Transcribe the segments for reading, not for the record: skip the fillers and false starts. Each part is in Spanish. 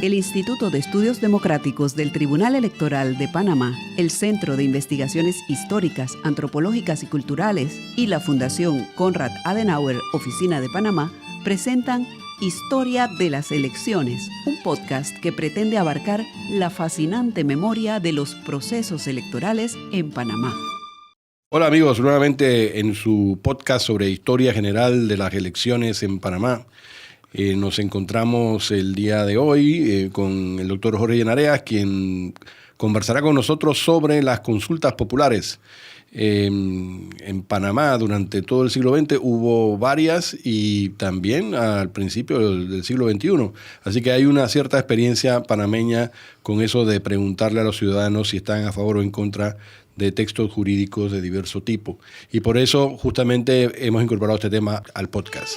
El Instituto de Estudios Democráticos del Tribunal Electoral de Panamá, el Centro de Investigaciones Históricas, Antropológicas y Culturales y la Fundación Konrad Adenauer, Oficina de Panamá, presentan Historia de las Elecciones, un podcast que pretende abarcar la fascinante memoria de los procesos electorales en Panamá. Hola amigos, nuevamente en su podcast sobre historia general de las elecciones en Panamá. Nos encontramos el día de hoy con el doctor Jorge Llenareas, quien conversará con nosotros sobre las consultas populares. En Panamá durante todo el siglo XX hubo varias y también al principio del siglo XXI. Así que hay una cierta experiencia panameña con eso de preguntarle a los ciudadanos si están a favor o en contra de textos jurídicos de diverso tipo. Y por eso justamente hemos incorporado este tema al podcast.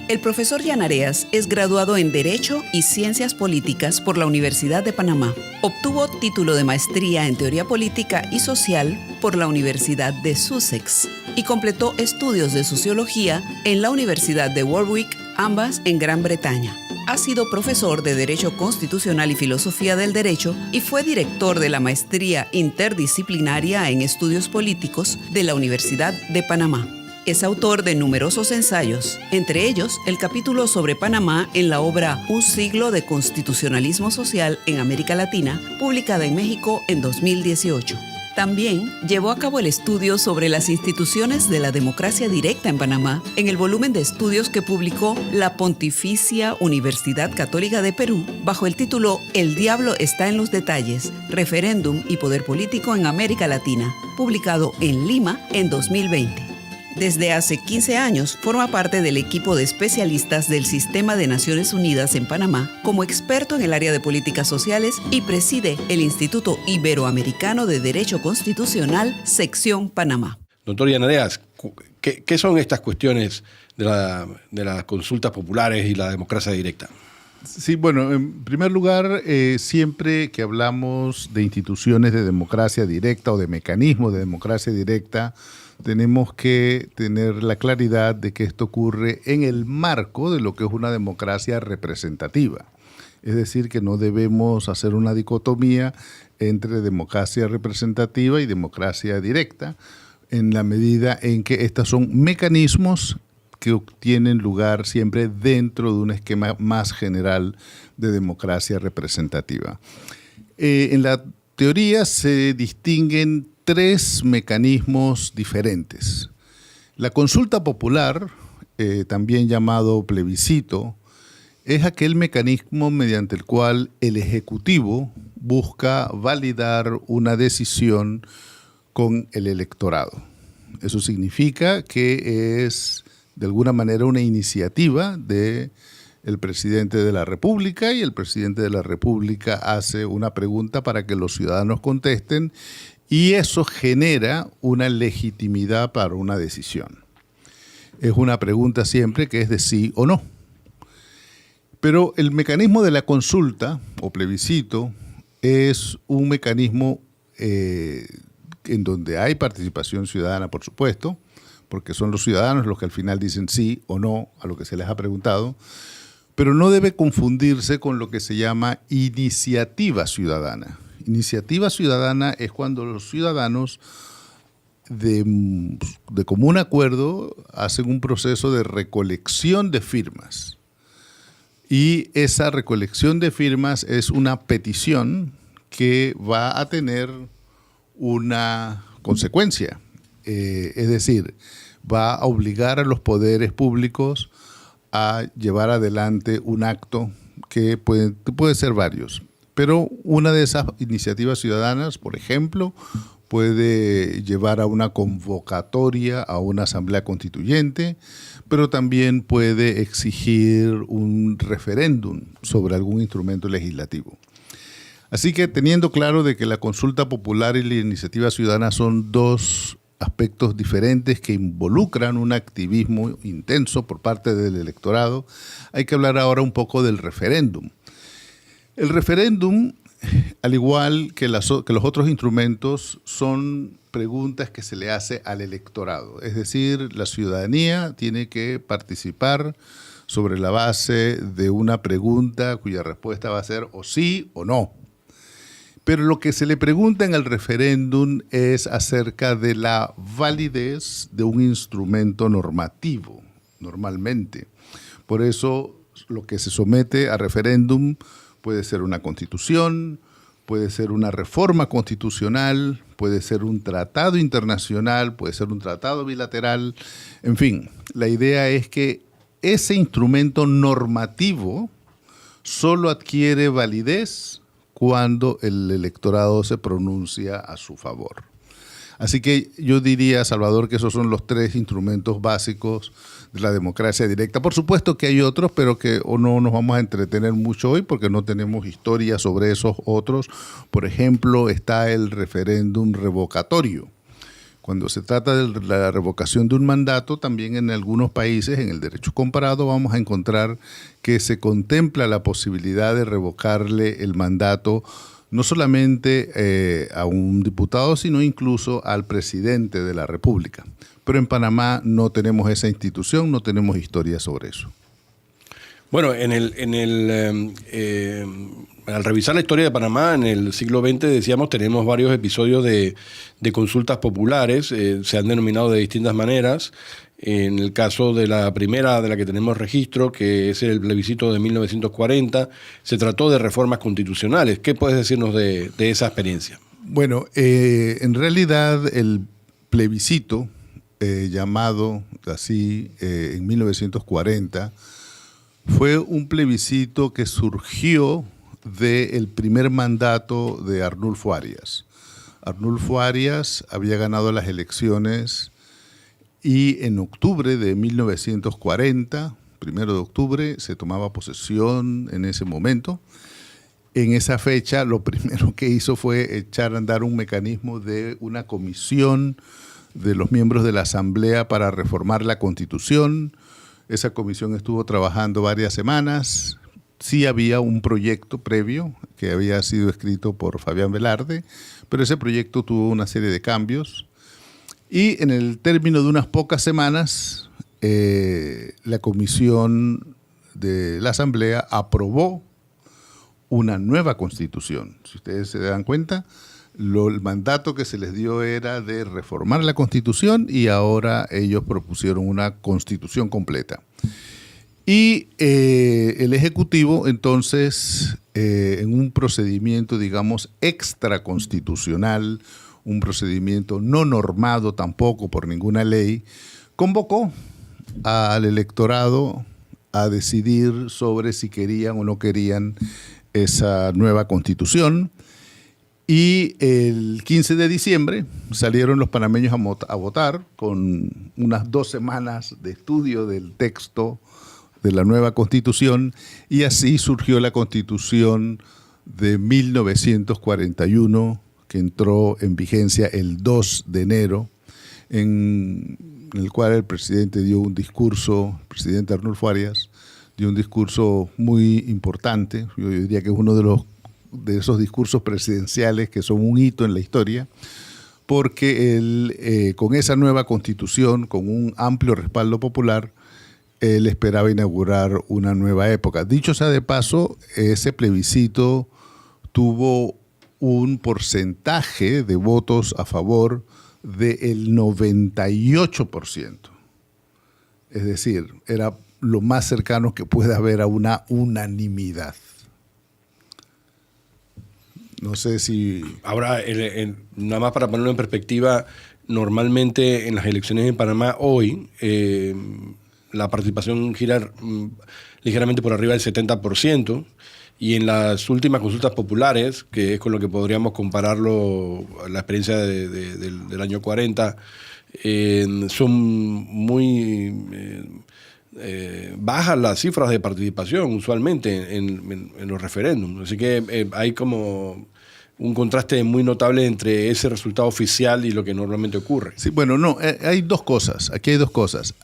El profesor Llenareas es graduado en Derecho y Ciencias Políticas por la Universidad de Panamá. Obtuvo título de maestría en Teoría Política y Social por la Universidad de Sussex y completó estudios de Sociología en la Universidad de Warwick, ambas en Gran Bretaña. Ha sido profesor de Derecho Constitucional y Filosofía del Derecho y fue director de la Maestría Interdisciplinaria en Estudios Políticos de la Universidad de Panamá. Es autor de numerosos ensayos, entre ellos el capítulo sobre Panamá en la obra Un siglo de constitucionalismo social en América Latina, publicada en México en 2018. También llevó a cabo el estudio sobre las instituciones de la democracia directa en Panamá en el volumen de estudios que publicó la Pontificia Universidad Católica de Perú bajo el título El diablo está en los detalles, referéndum y poder político en América Latina, publicado en Lima en 2020. Desde hace 15 años forma parte del equipo de especialistas del Sistema de Naciones Unidas en Panamá como experto en el área de políticas sociales y preside el Instituto Iberoamericano de Derecho Constitucional, Sección Panamá. Doctor Llenareas, ¿qué son estas cuestiones de las consultas populares y la democracia directa? Sí, bueno, en primer lugar, siempre que hablamos de instituciones de democracia directa o de mecanismos de democracia directa, tenemos que tener la claridad de que esto ocurre en el marco de lo que es una democracia representativa. Es decir, que no debemos hacer una dicotomía entre democracia representativa y democracia directa, en la medida en que estos son mecanismos que tienen lugar siempre dentro de un esquema más general de democracia representativa. En la teoría se distinguen tres mecanismos diferentes. La consulta popular, también llamado plebiscito, es aquel mecanismo mediante el cual el Ejecutivo busca validar una decisión con el electorado. Eso significa que es de alguna manera una iniciativa del presidente de la República y el presidente de la República hace una pregunta para que los ciudadanos contesten y eso genera una legitimidad para una decisión. Es una pregunta siempre que es de sí o no. Pero el mecanismo de la consulta o plebiscito es un mecanismo en donde hay participación ciudadana, por supuesto, porque son los ciudadanos los que al final dicen sí o no a lo que se les ha preguntado, pero no debe confundirse con lo que se llama iniciativa ciudadana. Iniciativa ciudadana es cuando los ciudadanos de común acuerdo hacen un proceso de recolección de firmas. Y esa recolección de firmas es una petición que va a tener una consecuencia. Es decir, va a obligar a los poderes públicos a llevar adelante un acto que puede ser varios. Pero una de esas iniciativas ciudadanas, por ejemplo, puede llevar a una convocatoria a una asamblea constituyente, pero también puede exigir un referéndum sobre algún instrumento legislativo. Así que teniendo claro de que la consulta popular y la iniciativa ciudadana son dos aspectos diferentes que involucran un activismo intenso por parte del electorado, hay que hablar ahora un poco del referéndum. El referéndum, al igual que los otros instrumentos, son preguntas que se le hace al electorado. Es decir, la ciudadanía tiene que participar sobre la base de una pregunta cuya respuesta va a ser o sí o no. Pero lo que se le pregunta en el referéndum es acerca de la validez de un instrumento normativo, normalmente. Por eso lo que se somete a referéndum puede ser una constitución, puede ser una reforma constitucional, puede ser un tratado internacional, puede ser un tratado bilateral. En fin, la idea es que ese instrumento normativo solo adquiere validez cuando el electorado se pronuncia a su favor. Así que yo diría, Salvador, que esos son los 3 instrumentos básicos de la democracia directa. Por supuesto que hay otros, pero que no nos vamos a entretener mucho hoy porque no tenemos historia sobre esos otros. Por ejemplo, está el referéndum revocatorio. Cuando se trata de la revocación de un mandato, también en algunos países, en el derecho comparado, vamos a encontrar que se contempla la posibilidad de revocarle el mandato no solamente a un diputado, sino incluso al presidente de la República. Pero en Panamá no tenemos esa institución, no tenemos historia sobre eso. Bueno, al revisar la historia de Panamá en el siglo XX, decíamos, tenemos varios episodios de consultas populares, se han denominado de distintas maneras. En el caso de la primera de la que tenemos registro, que es el plebiscito de 1940, se trató de reformas constitucionales. ¿Qué puedes decirnos de esa experiencia? Bueno, en realidad el plebiscito, llamado así en 1940, fue un plebiscito que surgió del primer mandato de Arnulfo Arias. Arnulfo Arias había ganado las elecciones y en octubre de 1940, 1 de octubre, se tomaba posesión en ese momento. En esa fecha, lo primero que hizo fue echar a andar un mecanismo de una comisión de los miembros de la Asamblea para reformar la Constitución. Esa comisión estuvo trabajando varias semanas. Sí había un proyecto previo que había sido escrito por Fabián Velarde, pero ese proyecto tuvo una serie de cambios. Y en el término de unas pocas semanas, la comisión de la Asamblea aprobó una nueva constitución. Si ustedes se dan cuenta, el mandato que se les dio era de reformar la constitución y ahora ellos propusieron una constitución completa. Y el Ejecutivo, entonces, en un procedimiento, digamos, extraconstitucional, un procedimiento no normado tampoco por ninguna ley, convocó al electorado a decidir sobre si querían o no querían esa nueva constitución. Y el 15 de diciembre salieron los panameños a votar con unas 2 semanas de estudio del texto de la nueva constitución, y así surgió la constitución de 1941, que entró en vigencia el 2 de enero, en el cual el presidente dio un discurso, el presidente Arnulfo Arias, dio un discurso muy importante. Yo diría que es uno de esos discursos presidenciales que son un hito en la historia, porque él, con esa nueva constitución, con un amplio respaldo popular, él esperaba inaugurar una nueva época. Dicho sea de paso, ese plebiscito tuvo un porcentaje de votos a favor del 98%. Es decir, era lo más cercano que puede haber a una unanimidad. No sé si... Ahora, nada más para ponerlo en perspectiva, normalmente en las elecciones en Panamá hoy, la participación gira ligeramente por arriba del 70%, y en las últimas consultas populares, que es con lo que podríamos compararlo, la experiencia del año 40, son muy bajas las cifras de participación usualmente en los referéndums. Así que hay como un contraste muy notable entre ese resultado oficial y lo que normalmente ocurre. Sí, bueno, no, hay dos cosas. Aquí hay dos cosas.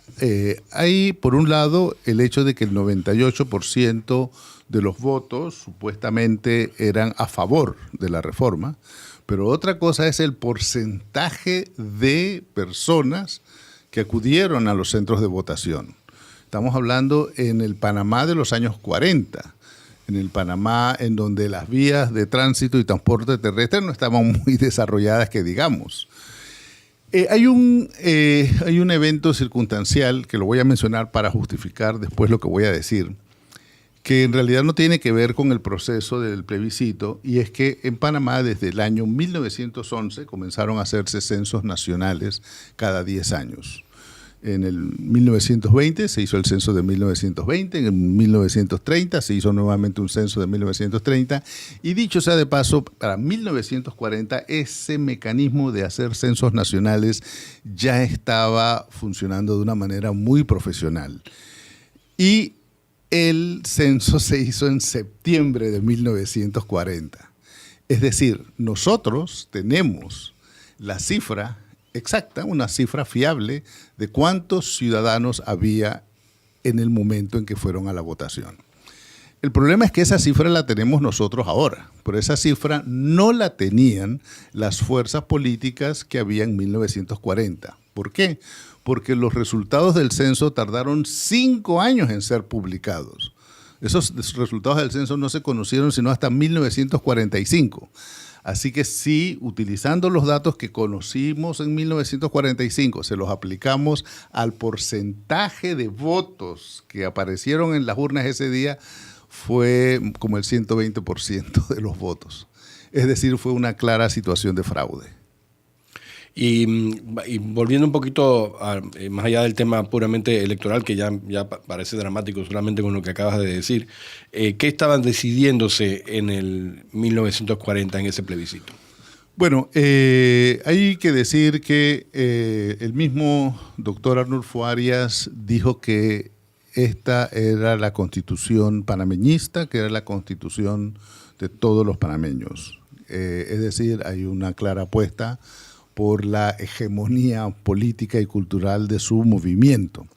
Hay, por un lado, el hecho de que el 98% de los votos supuestamente eran a favor de la reforma, pero otra cosa es el porcentaje de personas que acudieron a los centros de votación. Estamos hablando en el Panamá de los años 40, en el Panamá en donde las vías de tránsito y transporte terrestre no estaban muy desarrolladas, que digamos. Hay un evento circunstancial que lo voy a mencionar para justificar después lo que voy a decir, que en realidad no tiene que ver con el proceso del plebiscito, y es que en Panamá desde el año 1911 comenzaron a hacerse censos nacionales cada 10 años. En el 1920 se hizo el censo de 1920, en 1930 se hizo nuevamente un censo de 1930, y dicho sea de paso, para 1940 ese mecanismo de hacer censos nacionales ya estaba funcionando de una manera muy profesional. Y el censo se hizo en septiembre de 1940. Es decir, nosotros tenemos la cifra exacta, una cifra fiable de cuántos ciudadanos había en el momento en que fueron a la votación. El problema es que esa cifra la tenemos nosotros ahora, pero esa cifra no la tenían las fuerzas políticas que había en 1940. ¿Por qué? Porque los resultados del censo tardaron 5 años en ser publicados. Esos resultados del censo no se conocieron sino hasta 1945. Así que sí, utilizando los datos que conocimos en 1945, se los aplicamos al porcentaje de votos que aparecieron en las urnas ese día, fue como el 120% de los votos. Es decir, fue una clara situación de fraude. Y volviendo un poquito más allá del tema puramente electoral, que ya parece dramático solamente con lo que acabas de decir, ¿qué estaban decidiéndose en el 1940 en ese plebiscito? Bueno, hay que decir que el mismo doctor Arnulfo Arias dijo que esta era la constitución panameñista, que era la constitución de todos los panameños. Es decir, hay una clara apuesta por la hegemonía política y cultural de su movimiento.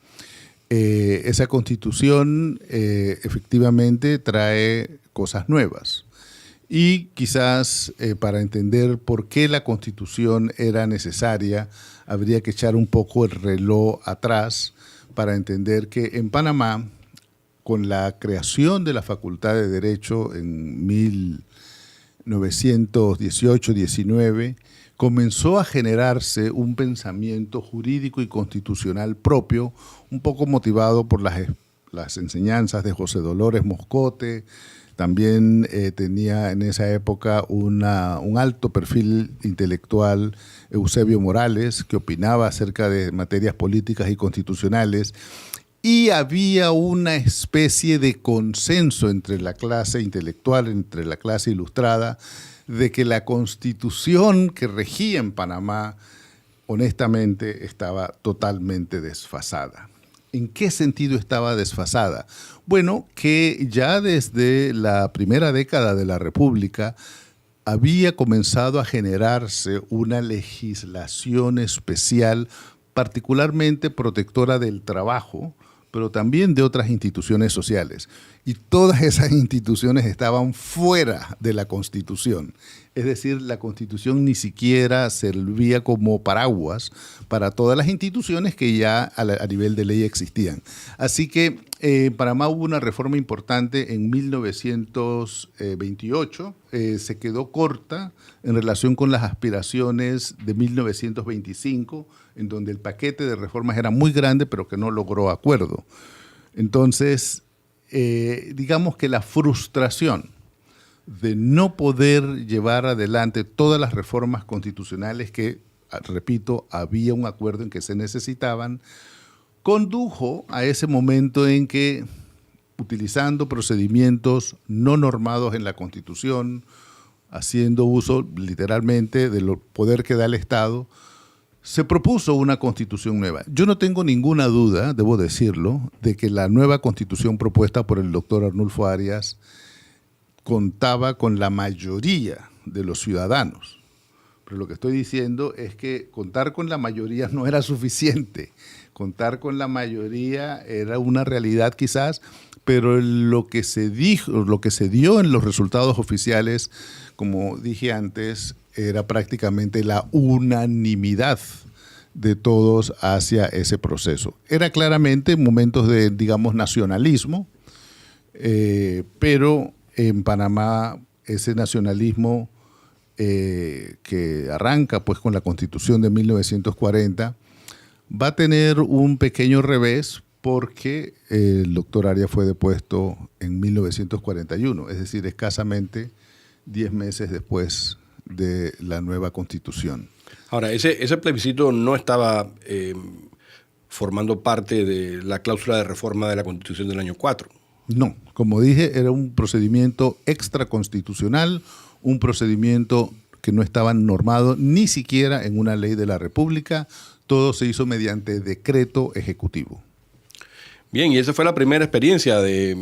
Esa constitución efectivamente trae cosas nuevas. Y quizás para entender por qué la constitución era necesaria, habría que echar un poco el reloj atrás para entender que en Panamá, con la creación de la Facultad de Derecho en 1918-19, comenzó a generarse un pensamiento jurídico y constitucional propio, un poco motivado por las enseñanzas de José Dolores Moscote. También tenía en esa época un alto perfil intelectual Eusebio Morales, que opinaba acerca de materias políticas y constitucionales, y había una especie de consenso entre la clase intelectual, entre la clase ilustrada, de que la constitución que regía en Panamá, honestamente, estaba totalmente desfasada. ¿En qué sentido estaba desfasada? Bueno, que ya desde la primera década de la República había comenzado a generarse una legislación especial, particularmente protectora del trabajo, pero también de otras instituciones sociales. Y todas esas instituciones estaban fuera de la Constitución. Es decir, la Constitución ni siquiera servía como paraguas para todas las instituciones que ya a nivel de ley existían. Así que en Panamá hubo una reforma importante en 1928. Se quedó corta en relación con las aspiraciones de 1925, en donde el paquete de reformas era muy grande, pero que no logró acuerdo. Entonces, digamos que la frustración de no poder llevar adelante todas las reformas constitucionales que, repito, había un acuerdo en que se necesitaban, condujo a ese momento en que, utilizando procedimientos no normados en la Constitución, haciendo uso literalmente del poder que da el Estado, se propuso una constitución nueva. Yo no tengo ninguna duda, debo decirlo, de que la nueva constitución propuesta por el doctor Arnulfo Arias contaba con la mayoría de los ciudadanos. Pero lo que estoy diciendo es que contar con la mayoría no era suficiente. Contar con la mayoría era una realidad quizás, pero lo que se dijo, lo que se dio en los resultados oficiales, como dije antes, era prácticamente la unanimidad de todos hacia ese proceso. Era claramente momentos de, digamos, nacionalismo, pero en Panamá ese nacionalismo que arranca pues con la Constitución de 1940 va a tener un pequeño revés porque el doctor Arias fue depuesto en 1941, es decir, escasamente 10 meses después de la nueva Constitución. Ahora, ese plebiscito no estaba formando parte de la cláusula de reforma de la Constitución del año 4. No, como dije, era un procedimiento extraconstitucional, un procedimiento que no estaba normado ni siquiera en una ley de la República. Todo se hizo mediante decreto ejecutivo. Bien, y esa fue la primera experiencia de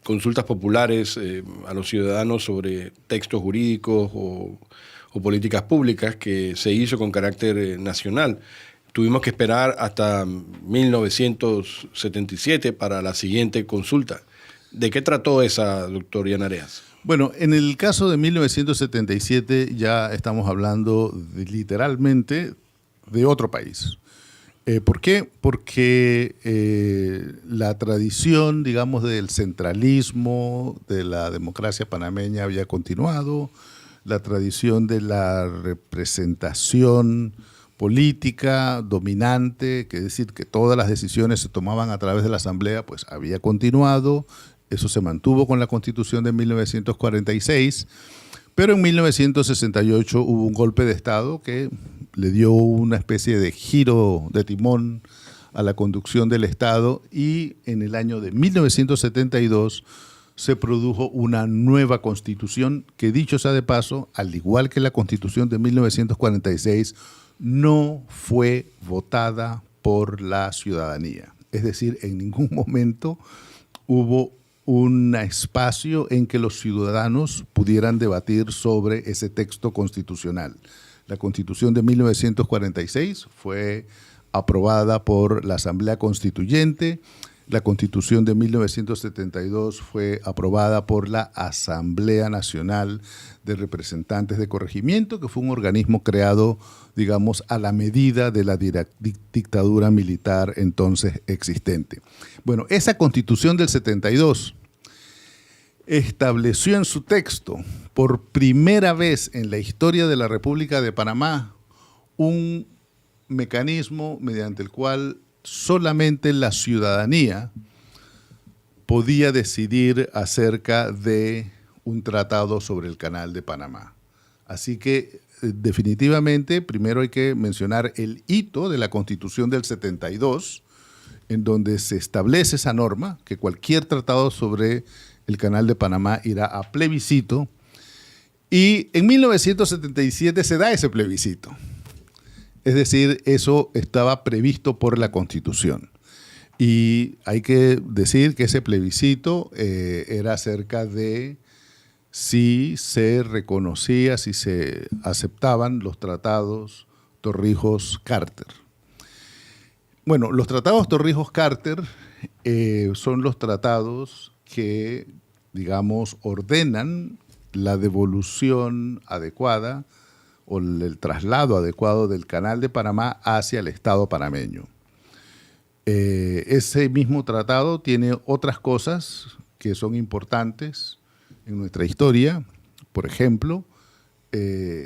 consultas populares a los ciudadanos sobre textos jurídicos o políticas públicas que se hizo con carácter nacional. Tuvimos que esperar hasta 1977 para la siguiente consulta. ¿De qué trató esa, doctor Yanareas? Bueno, en el caso de 1977 ya estamos hablando literalmente de otro país. ¿Por qué? Porque la tradición, digamos, del centralismo, de la democracia panameña había continuado, la tradición de la representación política dominante, que es decir, que todas las decisiones se tomaban a través de la Asamblea, pues había continuado. Eso se mantuvo con la Constitución de 1946, pero en 1968 hubo un golpe de Estado que le dio una especie de giro de timón a la conducción del Estado y en el año de 1972 se produjo una nueva Constitución que, dicho sea de paso, al igual que la Constitución de 1946, no fue votada por la ciudadanía. Es decir, en ningún momento hubo un espacio en que los ciudadanos pudieran debatir sobre ese texto constitucional. La Constitución de 1946 fue aprobada por la Asamblea Constituyente. La Constitución de 1972 fue aprobada por la Asamblea Nacional de Representantes de Corregimiento, que fue un organismo creado, digamos, a la medida de la dictadura militar entonces existente. Bueno, esa Constitución del 72 estableció en su texto, por primera vez en la historia de la República de Panamá, un mecanismo mediante el cual solamente la ciudadanía podía decidir acerca de un tratado sobre el Canal de Panamá. Así que definitivamente primero hay que mencionar el hito de la Constitución del 72, en donde se establece esa norma, que cualquier tratado sobre el Canal de Panamá irá a plebiscito, y en 1977 se da ese plebiscito. Es decir, eso estaba previsto por la Constitución. Y hay que decir que ese plebiscito era acerca de si se reconocía, si se aceptaban los tratados Torrijos-Carter. Bueno, los tratados Torrijos-Carter son los tratados que, digamos, ordenan la devolución adecuada o el traslado adecuado del Canal de Panamá hacia el Estado panameño. Ese mismo tratado tiene otras cosas que son importantes en nuestra historia. Por ejemplo,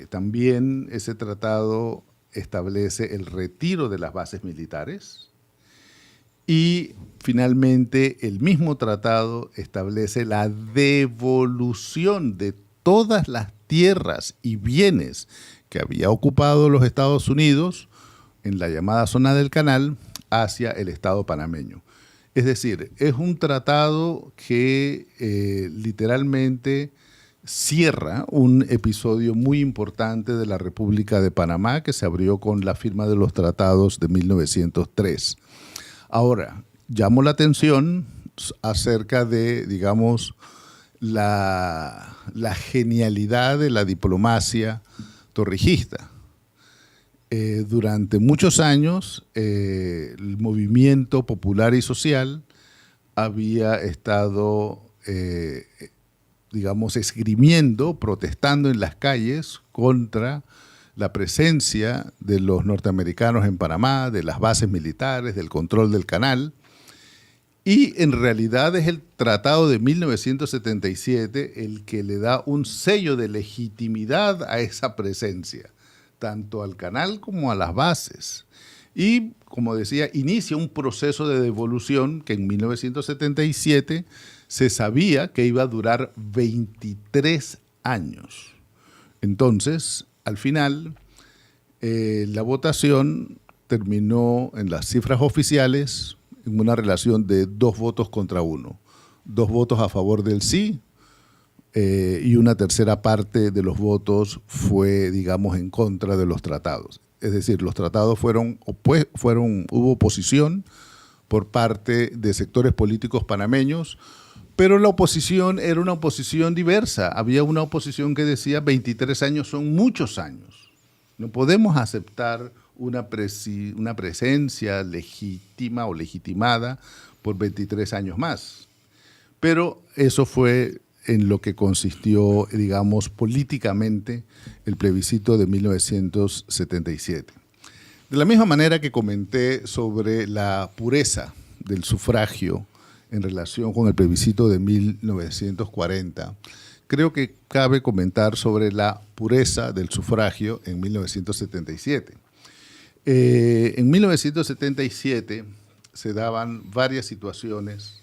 también ese tratado establece el retiro de las bases militares y finalmente el mismo tratado establece la devolución de todas las tierras y bienes que había ocupado los Estados Unidos en la llamada zona del Canal hacia el Estado panameño. Es decir, es un tratado que literalmente cierra un episodio muy importante de la República de Panamá que se abrió con la firma de los tratados de 1903. Ahora, llamo la atención acerca de, digamos, la genialidad de la diplomacia torrijista. Durante muchos años, el movimiento popular y social había estado, digamos, esgrimiendo, protestando en las calles contra la presencia de los norteamericanos en Panamá, de las bases militares, del control del canal. Y en realidad es el Tratado de 1977 el que le da un sello de legitimidad a esa presencia, tanto al canal como a las bases. Y, como decía, inicia un proceso de devolución que en 1977 se sabía que iba a durar 23 años. Entonces, al final, la votación terminó en las cifras oficiales en una relación de 2 votos contra 1. 2 votos a favor del sí y una tercera parte de los votos fue, digamos, en contra de los tratados. Es decir, los tratados hubo oposición por parte de sectores políticos panameños, pero la oposición era una oposición diversa. Había una oposición que decía 23 años son muchos años. No podemos aceptar una presencia legítima o legitimada por 23 años más. Pero eso fue en lo que consistió, digamos, políticamente el plebiscito de 1977. De la misma manera que comenté sobre la pureza del sufragio en relación con el plebiscito de 1940, creo que cabe comentar sobre la pureza del sufragio en 1977. En 1977 se daban varias situaciones,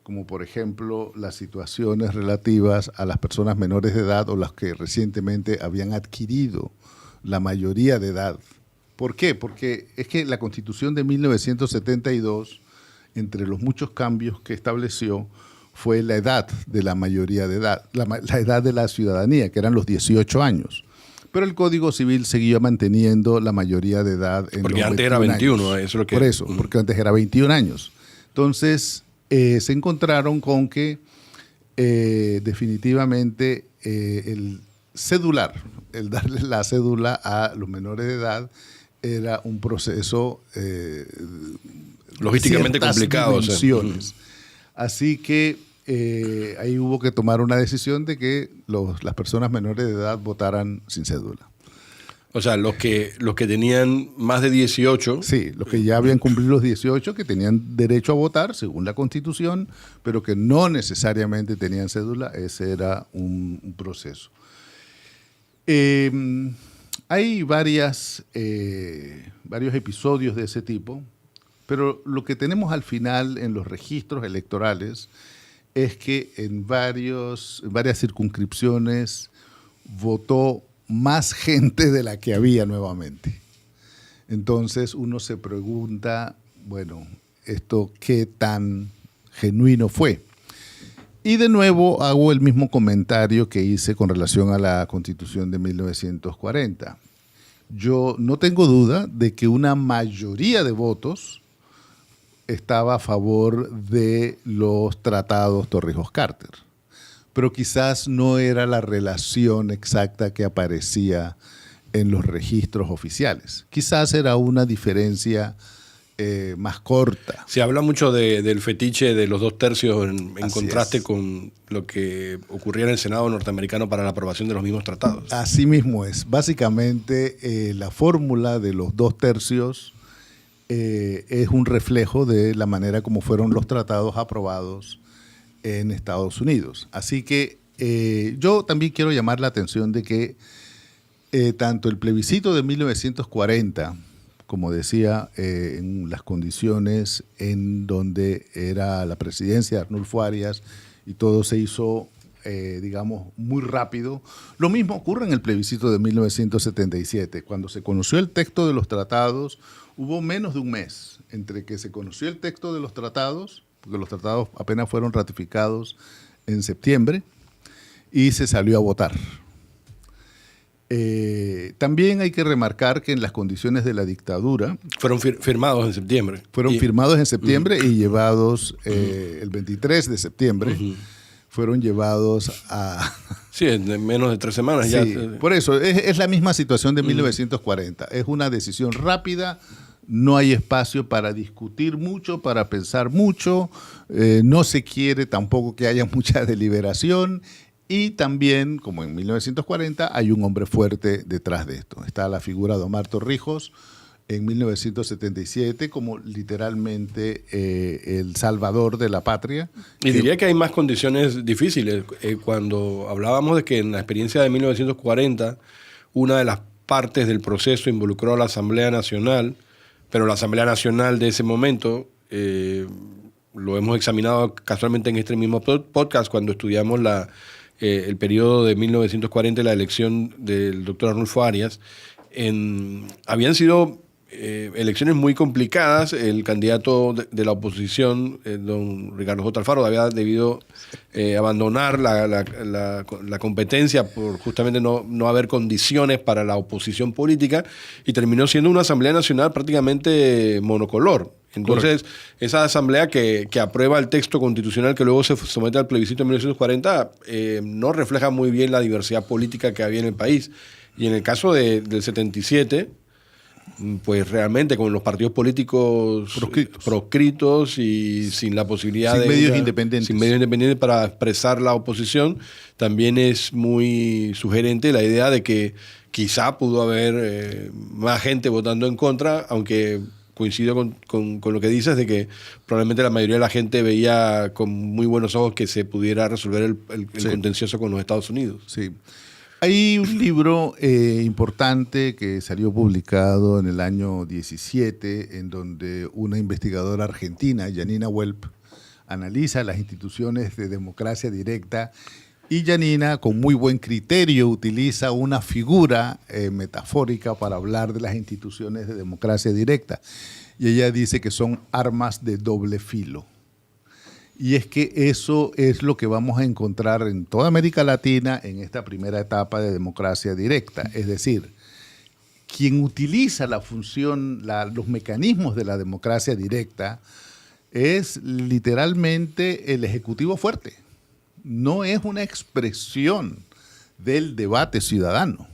como por ejemplo las situaciones relativas a las personas menores de edad o las que recientemente habían adquirido la mayoría de edad. ¿Por qué? Porque es que la Constitución de 1972, entre los muchos cambios que estableció, fue la edad de la mayoría de edad, la edad de la ciudadanía, que eran los 18 años. Pero el Código Civil seguía manteniendo la mayoría de edad en porque los antes era 21, años. eso es lo que... Por eso, porque antes era 21 años. Entonces, se encontraron con que definitivamente el cedular, el darle la cédula a los menores de edad, era un proceso logísticamente complicado. Dimensiones. Así que ahí hubo que tomar una decisión de que las personas menores de edad votaran sin cédula. O sea, los que tenían más de 18... Sí, los que ya habían cumplido los 18, que tenían derecho a votar según la Constitución, pero que no necesariamente tenían cédula, ese era un proceso. Hay varios episodios de ese tipo, pero lo que tenemos al final en los registros electorales es que en varias circunscripciones votó más gente de la que había nuevamente. Entonces uno se pregunta, bueno, ¿esto qué tan genuino fue? Y de nuevo hago el mismo comentario que hice con relación a la Constitución de 1940. Yo no tengo duda de que una mayoría de votos estaba a favor de los tratados Torrijos-Carter, pero quizás no era la relación exacta que aparecía en los registros oficiales. Quizás era una diferencia más corta. Se habla mucho del fetiche de los 2/3 en contraste es. con lo que ocurría en el Senado norteamericano para la aprobación de los mismos tratados. Así mismo es. Básicamente, la fórmula de los 2/3 es un reflejo de la manera como fueron los tratados aprobados en Estados Unidos. Así que yo también quiero llamar la atención de que tanto el plebiscito de 1940, como decía, en las condiciones en donde era la presidencia de Arnulfo Arias y todo se hizo, digamos, muy rápido. Lo mismo ocurre en el plebiscito de 1977. Cuando se conoció el texto de los tratados, hubo menos de un mes entre que se conoció el texto de los tratados, porque los tratados apenas fueron ratificados en septiembre, y se salió a votar. También hay que remarcar que en las condiciones de la dictadura... Fueron firmados en septiembre. Firmados en septiembre y llevados el 23 de septiembre. Fueron llevados a... Sí, en menos de 3 semanas. Sí, ya. Por eso, es la misma situación de 1940. Es una decisión rápida, no hay espacio para discutir mucho, para pensar mucho, no se quiere tampoco que haya mucha deliberación. Y también, como en 1940, hay un hombre fuerte detrás de esto. Está la figura de Omar Torrijos en 1977 como literalmente el salvador de la patria. Y diría que hay más condiciones difíciles. Cuando hablábamos de que en la experiencia de 1940, una de las partes del proceso involucró a la Asamblea Nacional, pero la Asamblea Nacional de ese momento, lo hemos examinado casualmente en este mismo podcast cuando estudiamos el periodo de 1940 y la elección del doctor Arnulfo Arias, habían sido elecciones muy complicadas. El candidato de la oposición, don Ricardo J. Alfaro, había debido abandonar la competencia por justamente no haber condiciones para la oposición política, y terminó siendo una Asamblea Nacional prácticamente monocolor. Entonces, esa asamblea que aprueba el texto constitucional que luego se somete al plebiscito en 1940 no refleja muy bien la diversidad política que había en el país. Y en el caso del 77, pues realmente con los partidos políticos proscritos y sin la posibilidad sin de medios independientes para expresar la oposición, también es muy sugerente la idea de que quizá pudo haber más gente votando en contra, aunque coincido con lo que dices, de que probablemente la mayoría de la gente veía con muy buenos ojos que se pudiera resolver el contencioso con los Estados Unidos. Sí. Hay un libro importante que salió publicado en el año 17, en donde una investigadora argentina, Janina Welp, analiza las instituciones de democracia directa, y Janina, con muy buen criterio, utiliza una figura metafórica para hablar de las instituciones de democracia directa. Y ella dice que son armas de doble filo. Y es que eso es lo que vamos a encontrar en toda América Latina en esta primera etapa de democracia directa. Es decir, quien utiliza la función, los mecanismos de la democracia directa es literalmente el Ejecutivo fuerte. No es una expresión del debate ciudadano,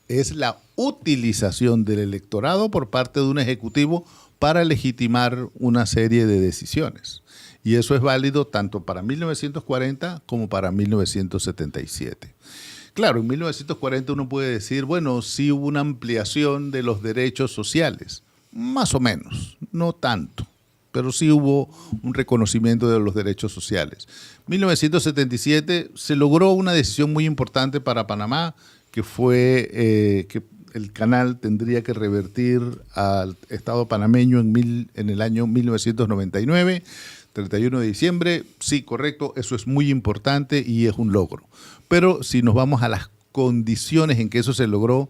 es la utilización del electorado por parte de un ejecutivo para legitimar una serie de decisiones. Y eso es válido tanto para 1940 como para 1977. Claro, en 1940 uno puede decir, bueno, sí hubo una ampliación de los derechos sociales, más o menos, no tanto, pero sí hubo un reconocimiento de los derechos sociales. 1977 se logró una decisión muy importante para Panamá, que fue que el canal tendría que revertir al Estado panameño en el año 1999, 31 de diciembre. Sí, correcto, eso es muy importante y es un logro. Pero si nos vamos a las condiciones en que eso se logró,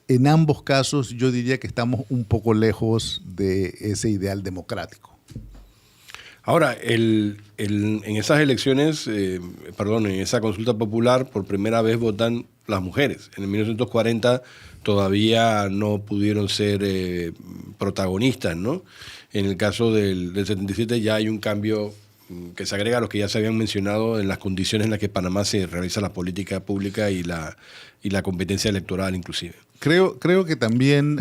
en ambos casos yo diría que estamos un poco lejos de ese ideal democrático. Ahora, en esas elecciones, en esa consulta popular, por primera vez votan las mujeres. En el 1940 todavía no pudieron ser protagonistas, ¿no? En el caso del 77 ya hay un cambio que se agrega a los que ya se habían mencionado en las condiciones en las que Panamá se realiza la política pública y la competencia electoral inclusive. Creo que también,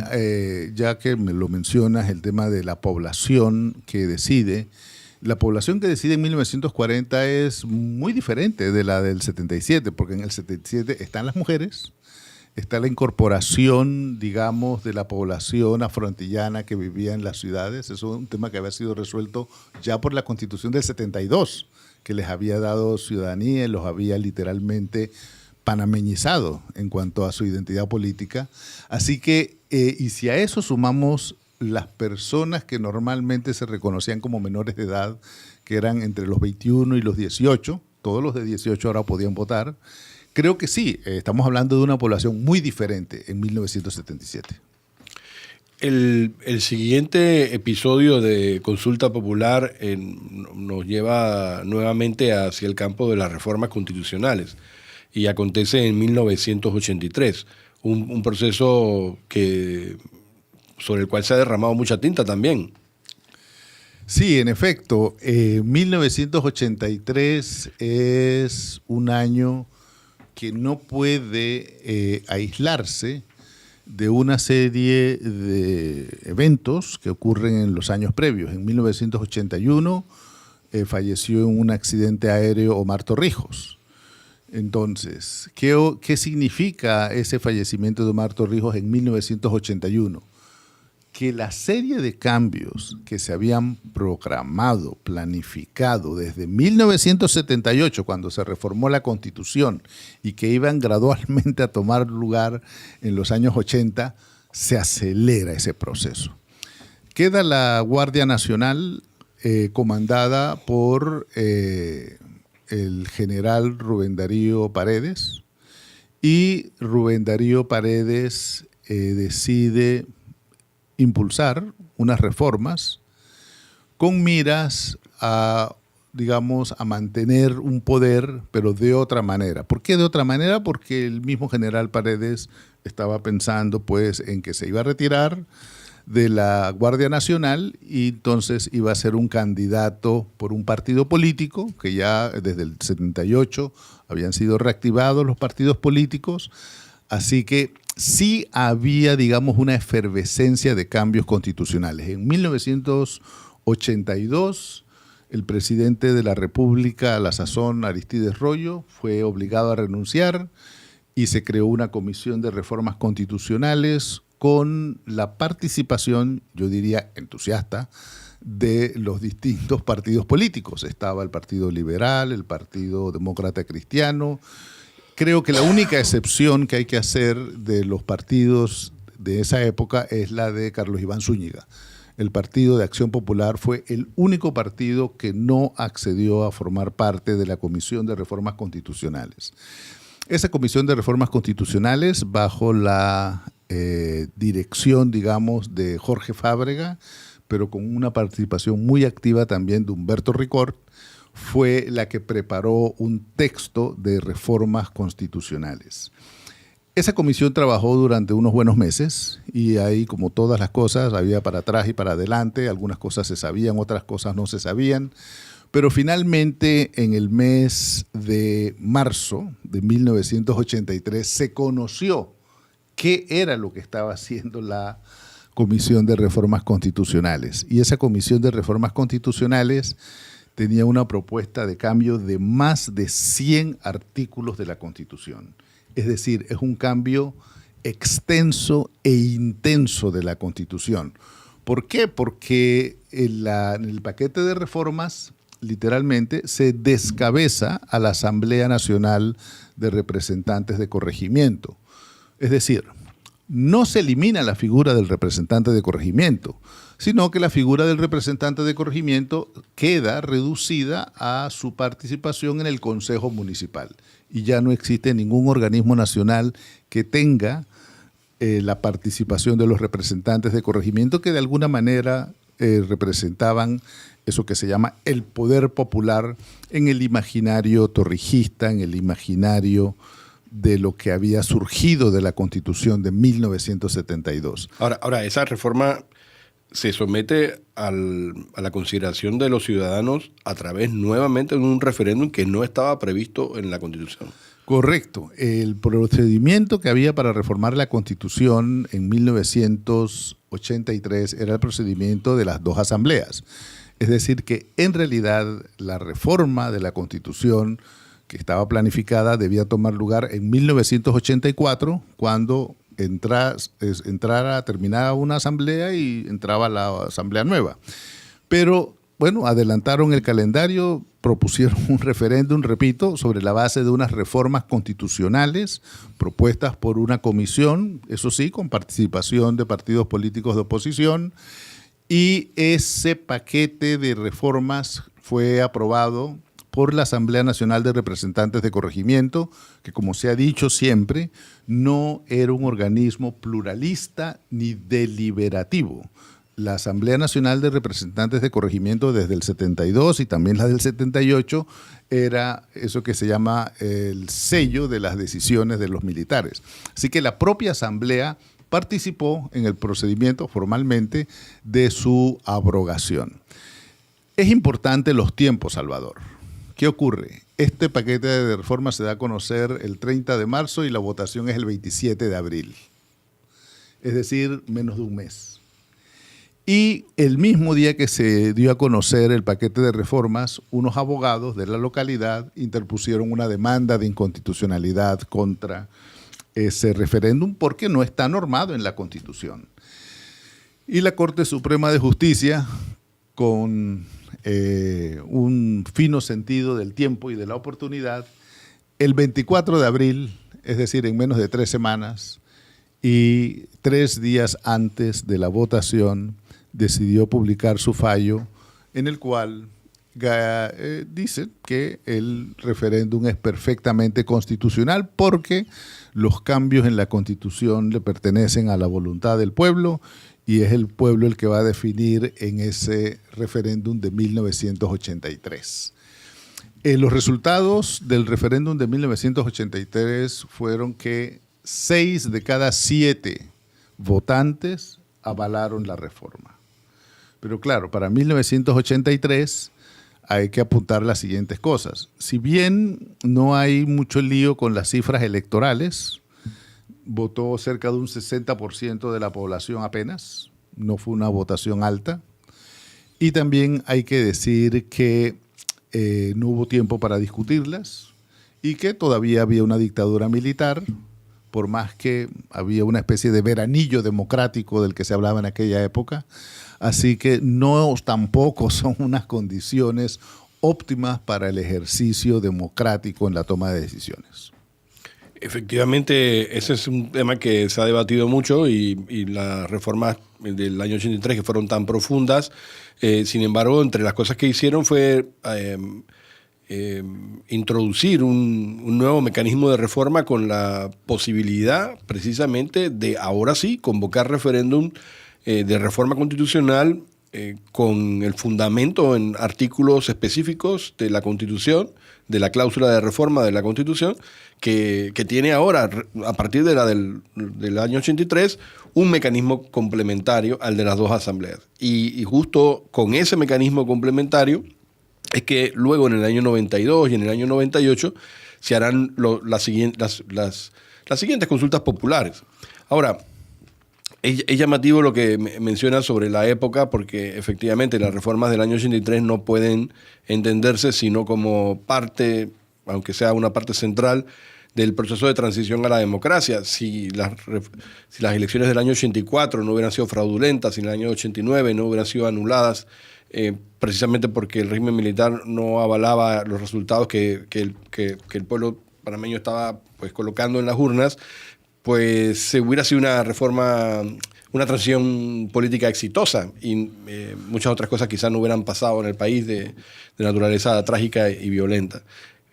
ya que me lo mencionas, el tema de la población que decide. La población que decide en 1940 es muy diferente de la del 77, porque en el 77 están las mujeres, está la incorporación, digamos, de la población afroantillana que vivía en las ciudades. Eso es un tema que había sido resuelto ya por la Constitución del 72, que les había dado ciudadanía y los había literalmente panameñizado en cuanto a su identidad política. Así que, y si a eso sumamos las personas que normalmente se reconocían como menores de edad, que eran entre los 21 y los 18, todos los de 18 ahora podían votar, creo que sí, estamos hablando de una población muy diferente en 1977. El siguiente episodio de Consulta Popular nos lleva nuevamente hacia el campo de las reformas constitucionales y acontece en 1983, un proceso sobre el cual se ha derramado mucha tinta también. Sí, en efecto, 1983 es un año que no puede aislarse de una serie de eventos que ocurren en los años previos. En 1981 falleció en un accidente aéreo Omar Torrijos. Entonces, ¿qué significa ese fallecimiento de Omar Torrijos en 1981? Que la serie de cambios que se habían programado, planificado desde 1978, cuando se reformó la Constitución, y que iban gradualmente a tomar lugar en los años 80, se acelera ese proceso. Queda la Guardia Nacional comandada por el general Rubén Darío Paredes, y Rubén Darío Paredes decide impulsar unas reformas con miras a, digamos, a mantener un poder, pero de otra manera. ¿Por qué de otra manera? Porque el mismo general Paredes estaba pensando, pues, en que se iba a retirar de la Guardia Nacional y entonces iba a ser un candidato por un partido político, que ya desde el 78 habían sido reactivados los partidos políticos, así que sí había, digamos, una efervescencia de cambios constitucionales. En 1982, el presidente de la República, a la sazón Aristides Royo, fue obligado a renunciar y se creó una comisión de reformas constitucionales con la participación, yo diría entusiasta, de los distintos partidos políticos. Estaba el Partido Liberal, el Partido Demócrata Cristiano. Creo que la única excepción que hay que hacer de los partidos de esa época es la de Carlos Iván Zúñiga. El Partido de Acción Popular fue el único partido que no accedió a formar parte de la Comisión de Reformas Constitucionales. Esa Comisión de Reformas Constitucionales, bajo la dirección, digamos, de Jorge Fábrega, pero con una participación muy activa también de Humberto Ricord, fue la que preparó un texto de reformas constitucionales. Esa comisión trabajó durante unos buenos meses y ahí, como todas las cosas, había para atrás y para adelante. Algunas cosas se sabían, otras cosas no se sabían. Pero finalmente, en el mes de marzo de 1983, se conoció qué era lo que estaba haciendo la Comisión de Reformas Constitucionales. Y esa Comisión de Reformas Constitucionales tenía una propuesta de cambio de más de 100 artículos de la Constitución. Es decir, es un cambio extenso e intenso de la Constitución. ¿Por qué? Porque en el paquete de reformas, literalmente, se descabeza a la Asamblea Nacional de Representantes de Corregimiento. Es decir, no se elimina la figura del representante de corregimiento, sino que la figura del representante de corregimiento queda reducida a su participación en el Consejo Municipal. Y ya no existe ningún organismo nacional que tenga la participación de los representantes de corregimiento, que de alguna manera representaban eso que se llama el poder popular en el imaginario torrijista, en el imaginario de lo que había surgido de la Constitución de 1972. Ahora esa reforma se somete a la consideración de los ciudadanos a través nuevamente de un referéndum que no estaba previsto en la Constitución. Correcto. El procedimiento que había para reformar la Constitución en 1983 era el procedimiento de las dos asambleas. Es decir, que en realidad la reforma de la Constitución que estaba planificada debía tomar lugar en 1984, cuando terminaba una asamblea y entraba la asamblea nueva. Pero, bueno, adelantaron el calendario, propusieron un referéndum, repito, sobre la base de unas reformas constitucionales propuestas por una comisión, eso sí, con participación de partidos políticos de oposición, y ese paquete de reformas fue aprobado por la Asamblea Nacional de Representantes de Corregimiento, que, como se ha dicho siempre, no era un organismo pluralista ni deliberativo. La Asamblea Nacional de Representantes de Corregimiento desde el 72 y también la del 78 era eso que se llama el sello de las decisiones de los militares. Así que la propia Asamblea participó en el procedimiento formalmente de su abrogación. Es importante los tiempos, Salvador. ¿Qué ocurre? Este paquete de reformas se da a conocer el 30 de marzo y la votación es el 27 de abril. Es decir, menos de un mes. Y el mismo día que se dio a conocer el paquete de reformas, unos abogados de la localidad interpusieron una demanda de inconstitucionalidad contra ese referéndum porque no está normado en la Constitución. Y la Corte Suprema de Justicia, con un fino sentido del tiempo y de la oportunidad, el 24 de abril, es decir, en menos de 3 semanas y 3 días antes de la votación, decidió publicar su fallo en el cual dice que el referéndum es perfectamente constitucional porque los cambios en la Constitución le pertenecen a la voluntad del pueblo y es el pueblo el que va a definir en ese referéndum de 1983. Los resultados del referéndum de 1983 fueron que 6 de cada 7 votantes avalaron la reforma. Pero claro, para 1983 hay que apuntar las siguientes cosas. Si bien no hay mucho lío con las cifras electorales, votó cerca de un 60% de la población apenas, no fue una votación alta. Y también hay que decir que no hubo tiempo para discutirlas y que todavía había una dictadura militar, por más que había una especie de veranillo democrático del que se hablaba en aquella época. Así que no tampoco son unas condiciones óptimas para el ejercicio democrático en la toma de decisiones. Efectivamente, ese es un tema que se ha debatido mucho y las reformas del año 83 que fueron tan profundas, sin embargo, entre las cosas que hicieron fue introducir un nuevo mecanismo de reforma con la posibilidad precisamente de ahora sí convocar referéndum de reforma constitucional con el fundamento en artículos específicos de la Constitución, de la cláusula de reforma de la Constitución, que tiene ahora, a partir de la del año 83, un mecanismo complementario al de las dos asambleas. Y justo con ese mecanismo complementario es que luego en el año 92 y en el año 98 se harán las siguientes consultas populares. Ahora, es llamativo lo que menciona sobre la época porque efectivamente las reformas del año 83 no pueden entenderse sino como parte, aunque sea una parte central, del proceso de transición a la democracia. Si las elecciones del año 84 no hubieran sido fraudulentas, si en el año 89 no hubieran sido anuladas, precisamente porque el régimen militar no avalaba los resultados que el pueblo panameño estaba pues colocando en las urnas, pues se hubiera sido una reforma, una transición política exitosa y muchas otras cosas quizás no hubieran pasado en el país de naturaleza trágica y violenta.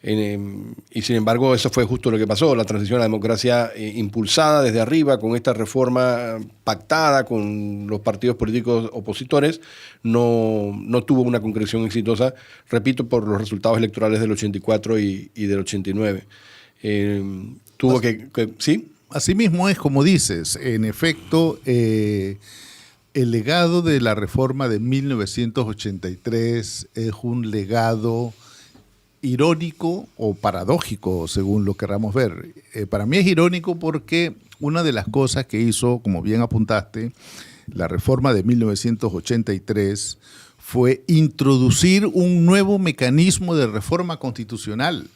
Y sin embargo eso fue justo lo que pasó, la transición a la democracia impulsada desde arriba con esta reforma pactada con los partidos políticos opositores no tuvo una concreción exitosa, repito, por los resultados electorales del 84 y del 89. Tuvo ¿sí? Asimismo es como dices, en efecto, el legado de la reforma de 1983 es un legado irónico o paradójico, según lo queramos ver. Para mí es irónico porque una de las cosas que hizo, como bien apuntaste, la reforma de 1983 fue introducir un nuevo mecanismo de reforma constitucional.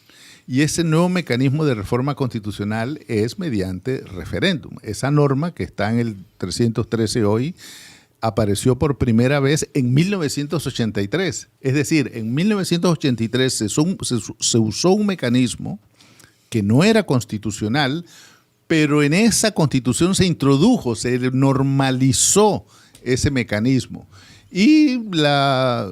Y ese nuevo mecanismo de reforma constitucional es mediante referéndum. Esa norma que está en el 313 hoy apareció por primera vez en 1983. Es decir, en 1983 se usó un mecanismo que no era constitucional, pero en esa constitución se introdujo, se normalizó ese mecanismo. Y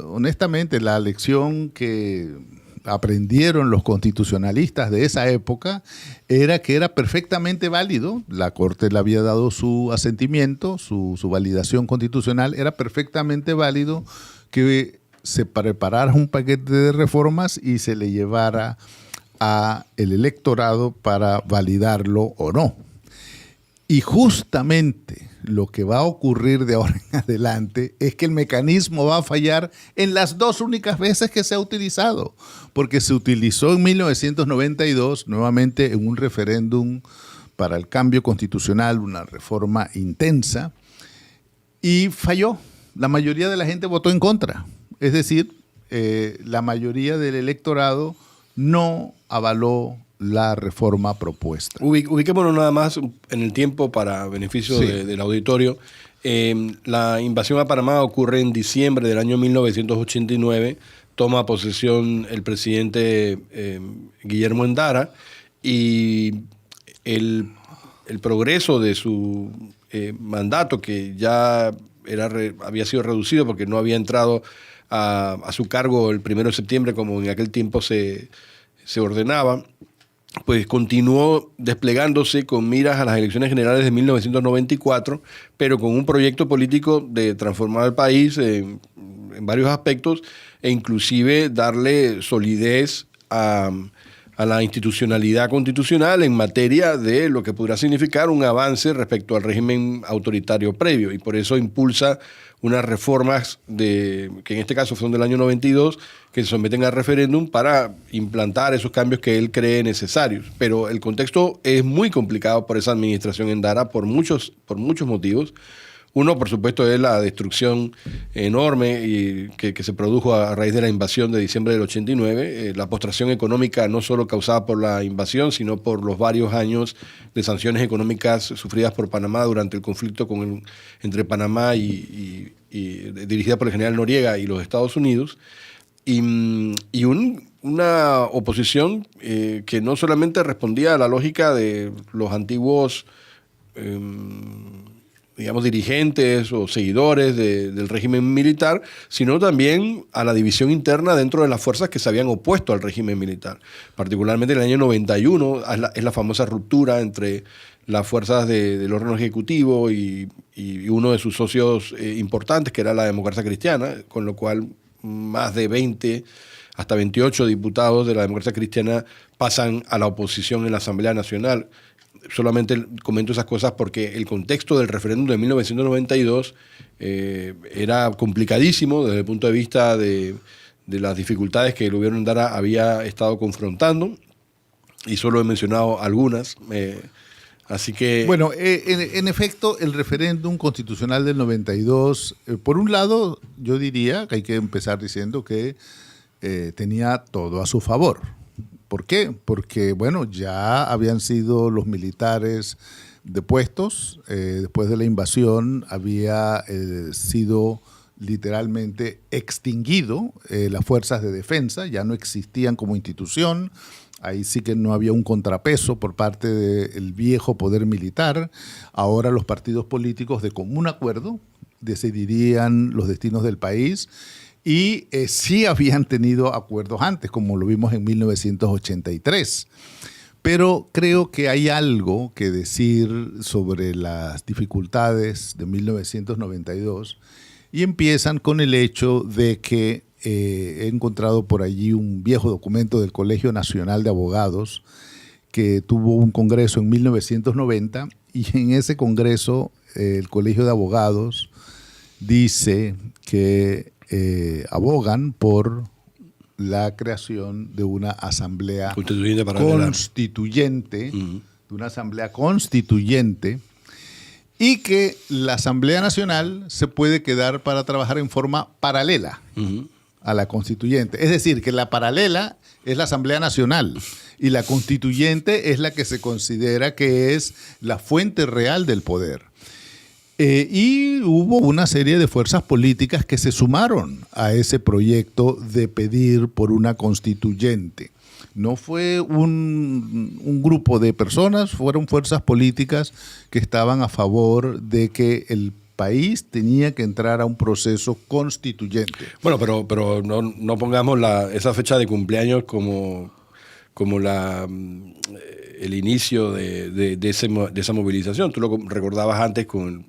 honestamente la lección que aprendieron los constitucionalistas de esa época era que era perfectamente válido, la Corte le había dado su asentimiento, su validación constitucional, era perfectamente válido que se preparara un paquete de reformas y se le llevara a el electorado para validarlo o no. Y justamente lo que va a ocurrir de ahora en adelante es que el mecanismo va a fallar en las 2 únicas veces que se ha utilizado, porque se utilizó en 1992 nuevamente en un referéndum para el cambio constitucional, una reforma intensa, y falló. la mayoría de la gente votó en contra. Es decir, la mayoría del electorado no avaló la reforma propuesta. Ubiquémonos nada más en el tiempo para beneficio del auditorio. La invasión a Panamá ocurre en diciembre del año 1989. Toma posesión el presidente Guillermo Endara y el progreso de su mandato, que ya había sido reducido porque no había entrado a su cargo el 1 de septiembre como en aquel tiempo se ordenaba, pues continuó desplegándose con miras a las elecciones generales de 1994, pero con un proyecto político de transformar el país en varios aspectos e inclusive darle solidez a la institucionalidad constitucional en materia de lo que podrá significar un avance respecto al régimen autoritario previo, y por eso impulsa unas reformas que en este caso son del año 92, que se someten a referéndum para implantar esos cambios que él cree necesarios. Pero el contexto es muy complicado por esa administración Endara por muchos motivos. Uno, por supuesto, es la destrucción enorme que se produjo a raíz de la invasión de diciembre del 89, la postración económica no solo causada por la invasión, sino por los varios años de sanciones económicas sufridas por Panamá durante el conflicto entre Panamá y dirigida por el general Noriega y los Estados Unidos, y una oposición que no solamente respondía a la lógica de los antiguos digamos, dirigentes o seguidores del régimen militar, sino también a la división interna dentro de las fuerzas que se habían opuesto al régimen militar. Particularmente en el año 91 es la famosa ruptura entre las fuerzas del órgano ejecutivo y uno de sus socios importantes, que era la Democracia Cristiana, con lo cual más de 20 hasta 28 diputados de la Democracia Cristiana pasan a la oposición en la Asamblea Nacional. Solamente comento esas cosas porque el contexto del referéndum de 1992 era complicadísimo desde el punto de vista de las dificultades que el gobierno Endara había estado confrontando, y solo he mencionado algunas. Así que... Bueno, en efecto, el referéndum constitucional del 92, por un lado, yo diría que hay que empezar diciendo que tenía todo a su favor. ¿Por qué? Porque, bueno, ya habían sido los militares depuestos, después de la invasión había sido literalmente extinguido las fuerzas de defensa, ya no existían como institución, ahí sí que no había un contrapeso por parte del viejo poder militar. Ahora los partidos políticos de común acuerdo decidirían los destinos del país. Y sí habían tenido acuerdos antes, como lo vimos en 1983. Pero creo que hay algo que decir sobre las dificultades de 1992 y empiezan con el hecho de que he encontrado por allí un viejo documento del Colegio Nacional de Abogados que tuvo un congreso en 1990, y en ese congreso el Colegio de Abogados dice que abogan por la creación de una asamblea constituyente, de una asamblea constituyente, y que la Asamblea Nacional se puede quedar para trabajar en forma paralela a la constituyente. Es decir, que la paralela es la Asamblea Nacional y la constituyente es la que se considera que es la fuente real del poder. Y hubo una serie de fuerzas políticas que se sumaron a ese proyecto de pedir por una constituyente. No fue un grupo de personas, fueron fuerzas políticas que estaban a favor de que el país tenía que entrar a un proceso constituyente. Bueno, pero no pongamos esa fecha de cumpleaños como el inicio de esa movilización. Tú lo recordabas antes con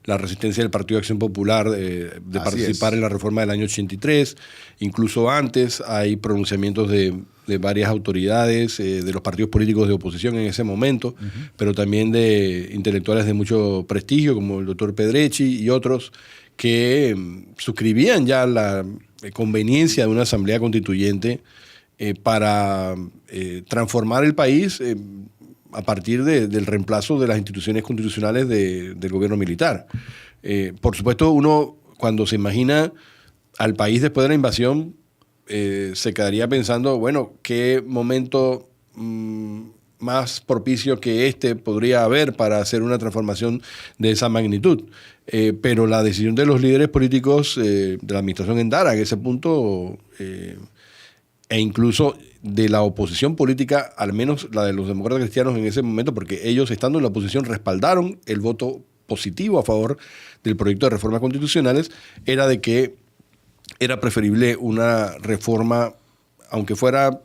la resistencia del Partido de Acción Popular de participar en la reforma del año 83. Incluso antes hay pronunciamientos de varias autoridades, de los partidos políticos de oposición en ese momento, pero también de intelectuales de mucho prestigio, como el doctor Pedrechi y otros, que suscribían ya la conveniencia de una asamblea constituyente para transformar el país a partir del reemplazo de las instituciones constitucionales del gobierno militar. Por supuesto, uno cuando se imagina al país después de la invasión, se quedaría pensando, bueno, ¿qué momento más propicio que este podría haber para hacer una transformación de esa magnitud? Pero la decisión de los líderes políticos de la administración Endara en ese punto, e incluso de la oposición política, al menos la de los demócratas cristianos en ese momento, porque ellos, estando en la oposición, respaldaron el voto positivo a favor del proyecto de reformas constitucionales, era de que era preferible una reforma, aunque fuera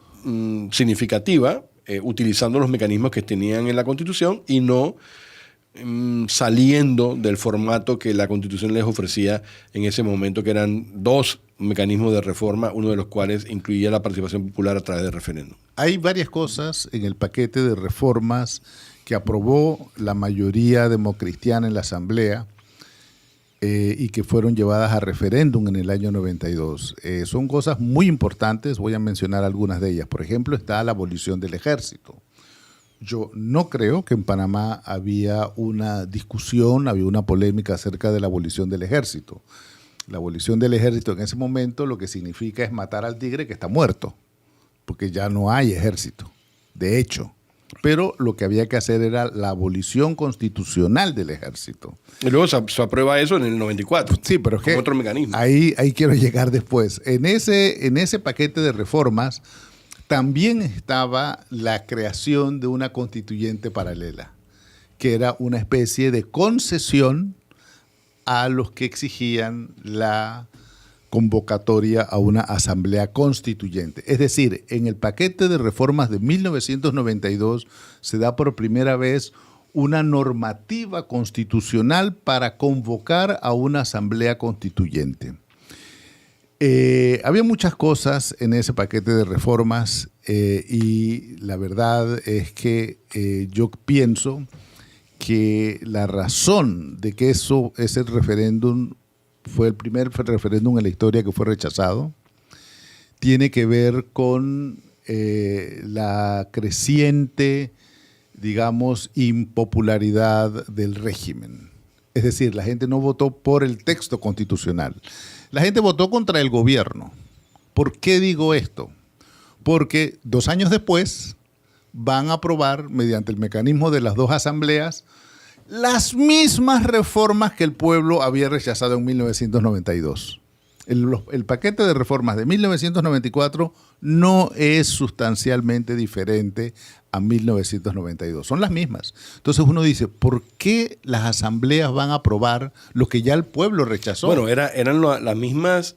significativa, utilizando los mecanismos que tenían en la Constitución y no saliendo del formato que la Constitución les ofrecía en ese momento, que eran 2 mecanismos de reforma, uno de los cuales incluía la participación popular a través de referéndum. Hay varias cosas en el paquete de reformas que aprobó la mayoría democristiana en la Asamblea y que fueron llevadas a referéndum en el año 92. Son cosas muy importantes, voy a mencionar algunas de ellas. Por ejemplo, está la abolición del ejército. Yo no creo que en Panamá había una discusión, había una polémica acerca de la abolición del ejército. La abolición del ejército en ese momento lo que significa es matar al tigre que está muerto, porque ya no hay ejército, de hecho. Pero lo que había que hacer era la abolición constitucional del ejército. Y luego se aprueba eso en el 94. Sí, pero es que otro mecanismo. Ahí quiero llegar después. En ese paquete de reformas también estaba la creación de una constituyente paralela, que era una especie de concesión a los que exigían la convocatoria a una asamblea constituyente. Es decir, en el paquete de reformas de 1992 se da por primera vez una normativa constitucional para convocar a una asamblea constituyente. Había muchas cosas en ese paquete de reformas y la verdad es que yo pienso que la razón de que ese referéndum fue el primer referéndum en la historia que fue rechazado tiene que ver con la creciente, digamos, impopularidad del régimen. Es decir, la gente no votó por el texto constitucional. La gente votó contra el gobierno. ¿Por qué digo esto? Porque 2 años después van a aprobar, mediante el mecanismo de las 2 asambleas, las mismas reformas que el pueblo había rechazado en 1992. El paquete de reformas de 1994 no es sustancialmente diferente a 1992. Son las mismas. Entonces uno dice, ¿por qué las asambleas van a aprobar lo que ya el pueblo rechazó? Bueno, eran las mismas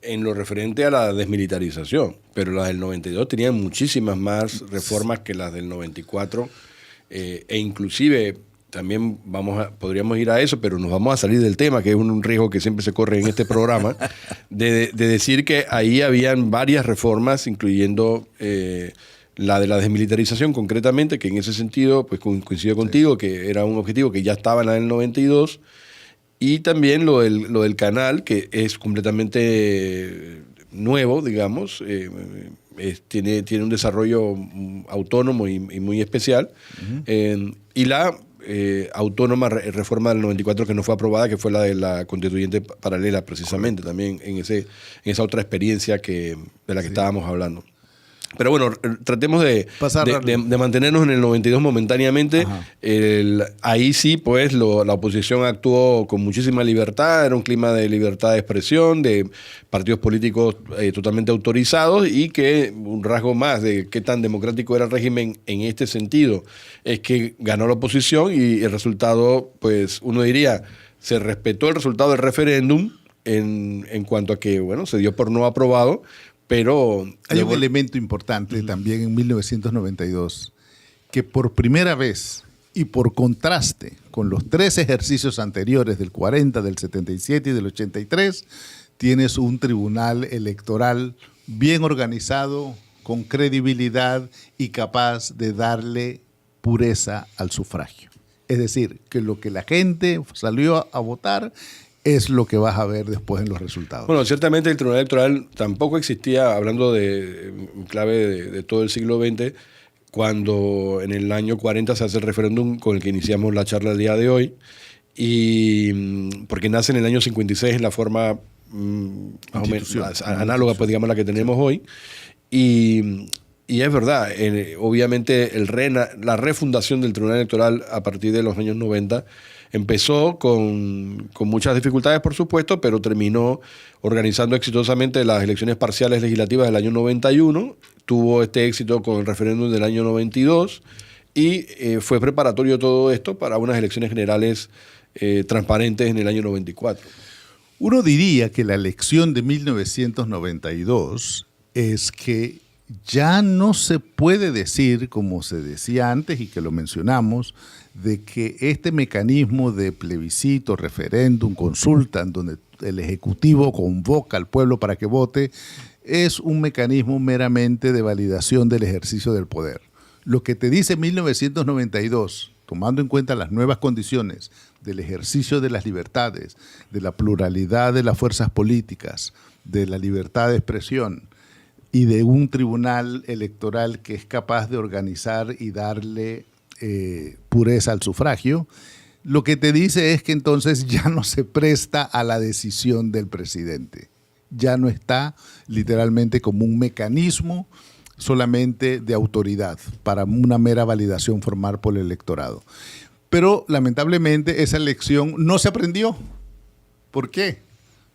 en lo referente a la desmilitarización, pero las del 92 tenían muchísimas más reformas que las del 94 e inclusive también podríamos ir a eso, pero nos vamos a salir del tema, que es un riesgo que siempre se corre en este programa, de decir que ahí habían varias reformas, incluyendo la de la desmilitarización concretamente, que en ese sentido pues coincido contigo, que era un objetivo que ya estaba en la del 92, y también lo del canal, que es completamente nuevo, digamos, tiene un desarrollo autónomo y muy especial, y la autónoma reforma del 94 que no fue aprobada, que fue la de la constituyente paralela, precisamente. Correcto. También en esa otra experiencia de la que estábamos hablando. Pero bueno, tratemos de mantenernos en el 92 momentáneamente. Ahí sí, pues, la oposición actuó con muchísima libertad, era un clima de libertad de expresión, de partidos políticos totalmente autorizados, y que un rasgo más de qué tan democrático era el régimen en este sentido es que ganó la oposición y el resultado, pues, uno diría, se respetó el resultado del referéndum en cuanto a que, bueno, se dio por no aprobado. Pero hay un elemento importante también en 1992, que por primera vez y por contraste con los 3 ejercicios anteriores del 40, del 77 y del 83, tienes un tribunal electoral bien organizado, con credibilidad y capaz de darle pureza al sufragio. Es decir, que lo que la gente salió a votar es lo que vas a ver después en los resultados. Bueno, ciertamente el Tribunal Electoral tampoco existía, hablando en clave de todo el siglo XX, cuando en el año 40 se hace el referéndum con el que iniciamos la charla del día de hoy, y porque nace en el año 56 en la forma más o menos análoga, pues, digamos, la que tenemos hoy. Y es verdad, obviamente la refundación del Tribunal Electoral a partir de los años 90 empezó con muchas dificultades, por supuesto, pero terminó organizando exitosamente las elecciones parciales legislativas del año 91, tuvo este éxito con el referéndum del año 92 y fue preparatorio todo esto para unas elecciones generales transparentes en el año 94. Uno diría que la elección de 1992 es que ya no se puede decir, como se decía antes y que lo mencionamos, de que este mecanismo de plebiscito, referéndum, consulta, en donde el Ejecutivo convoca al pueblo para que vote, es un mecanismo meramente de validación del ejercicio del poder. Lo que te dice 1992, tomando en cuenta las nuevas condiciones del ejercicio de las libertades, de la pluralidad de las fuerzas políticas, de la libertad de expresión, y de un tribunal electoral que es capaz de organizar y darle pureza al sufragio, lo que te dice es que entonces ya no se presta a la decisión del presidente. Ya no está literalmente como un mecanismo solamente de autoridad para una mera validación formal por el electorado. Pero lamentablemente esa elección no se aprendió. ¿Por qué?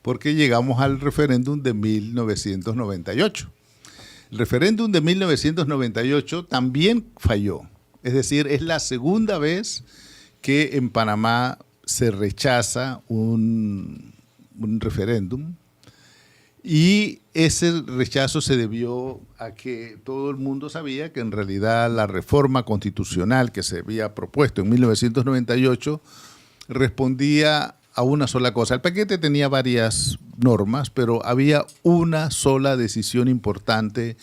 Porque llegamos al referéndum de 1998. El referéndum de 1998 también falló. Es decir, es la segunda vez que en Panamá se rechaza un referéndum y ese rechazo se debió a que todo el mundo sabía que en realidad la reforma constitucional que se había propuesto en 1998 respondía a una sola cosa. El paquete tenía varias normas, pero había una sola decisión importante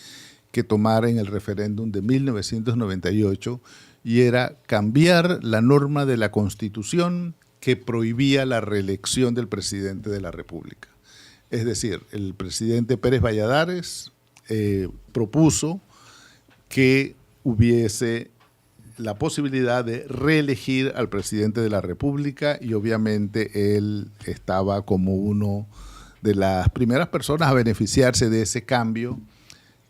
que tomar en el referéndum de 1998 y era cambiar la norma de la Constitución que prohibía la reelección del presidente de la República. Es decir, el presidente Pérez Valladares propuso que hubiese la posibilidad de reelegir al presidente de la República y obviamente él estaba como uno de las primeras personas a beneficiarse de ese cambio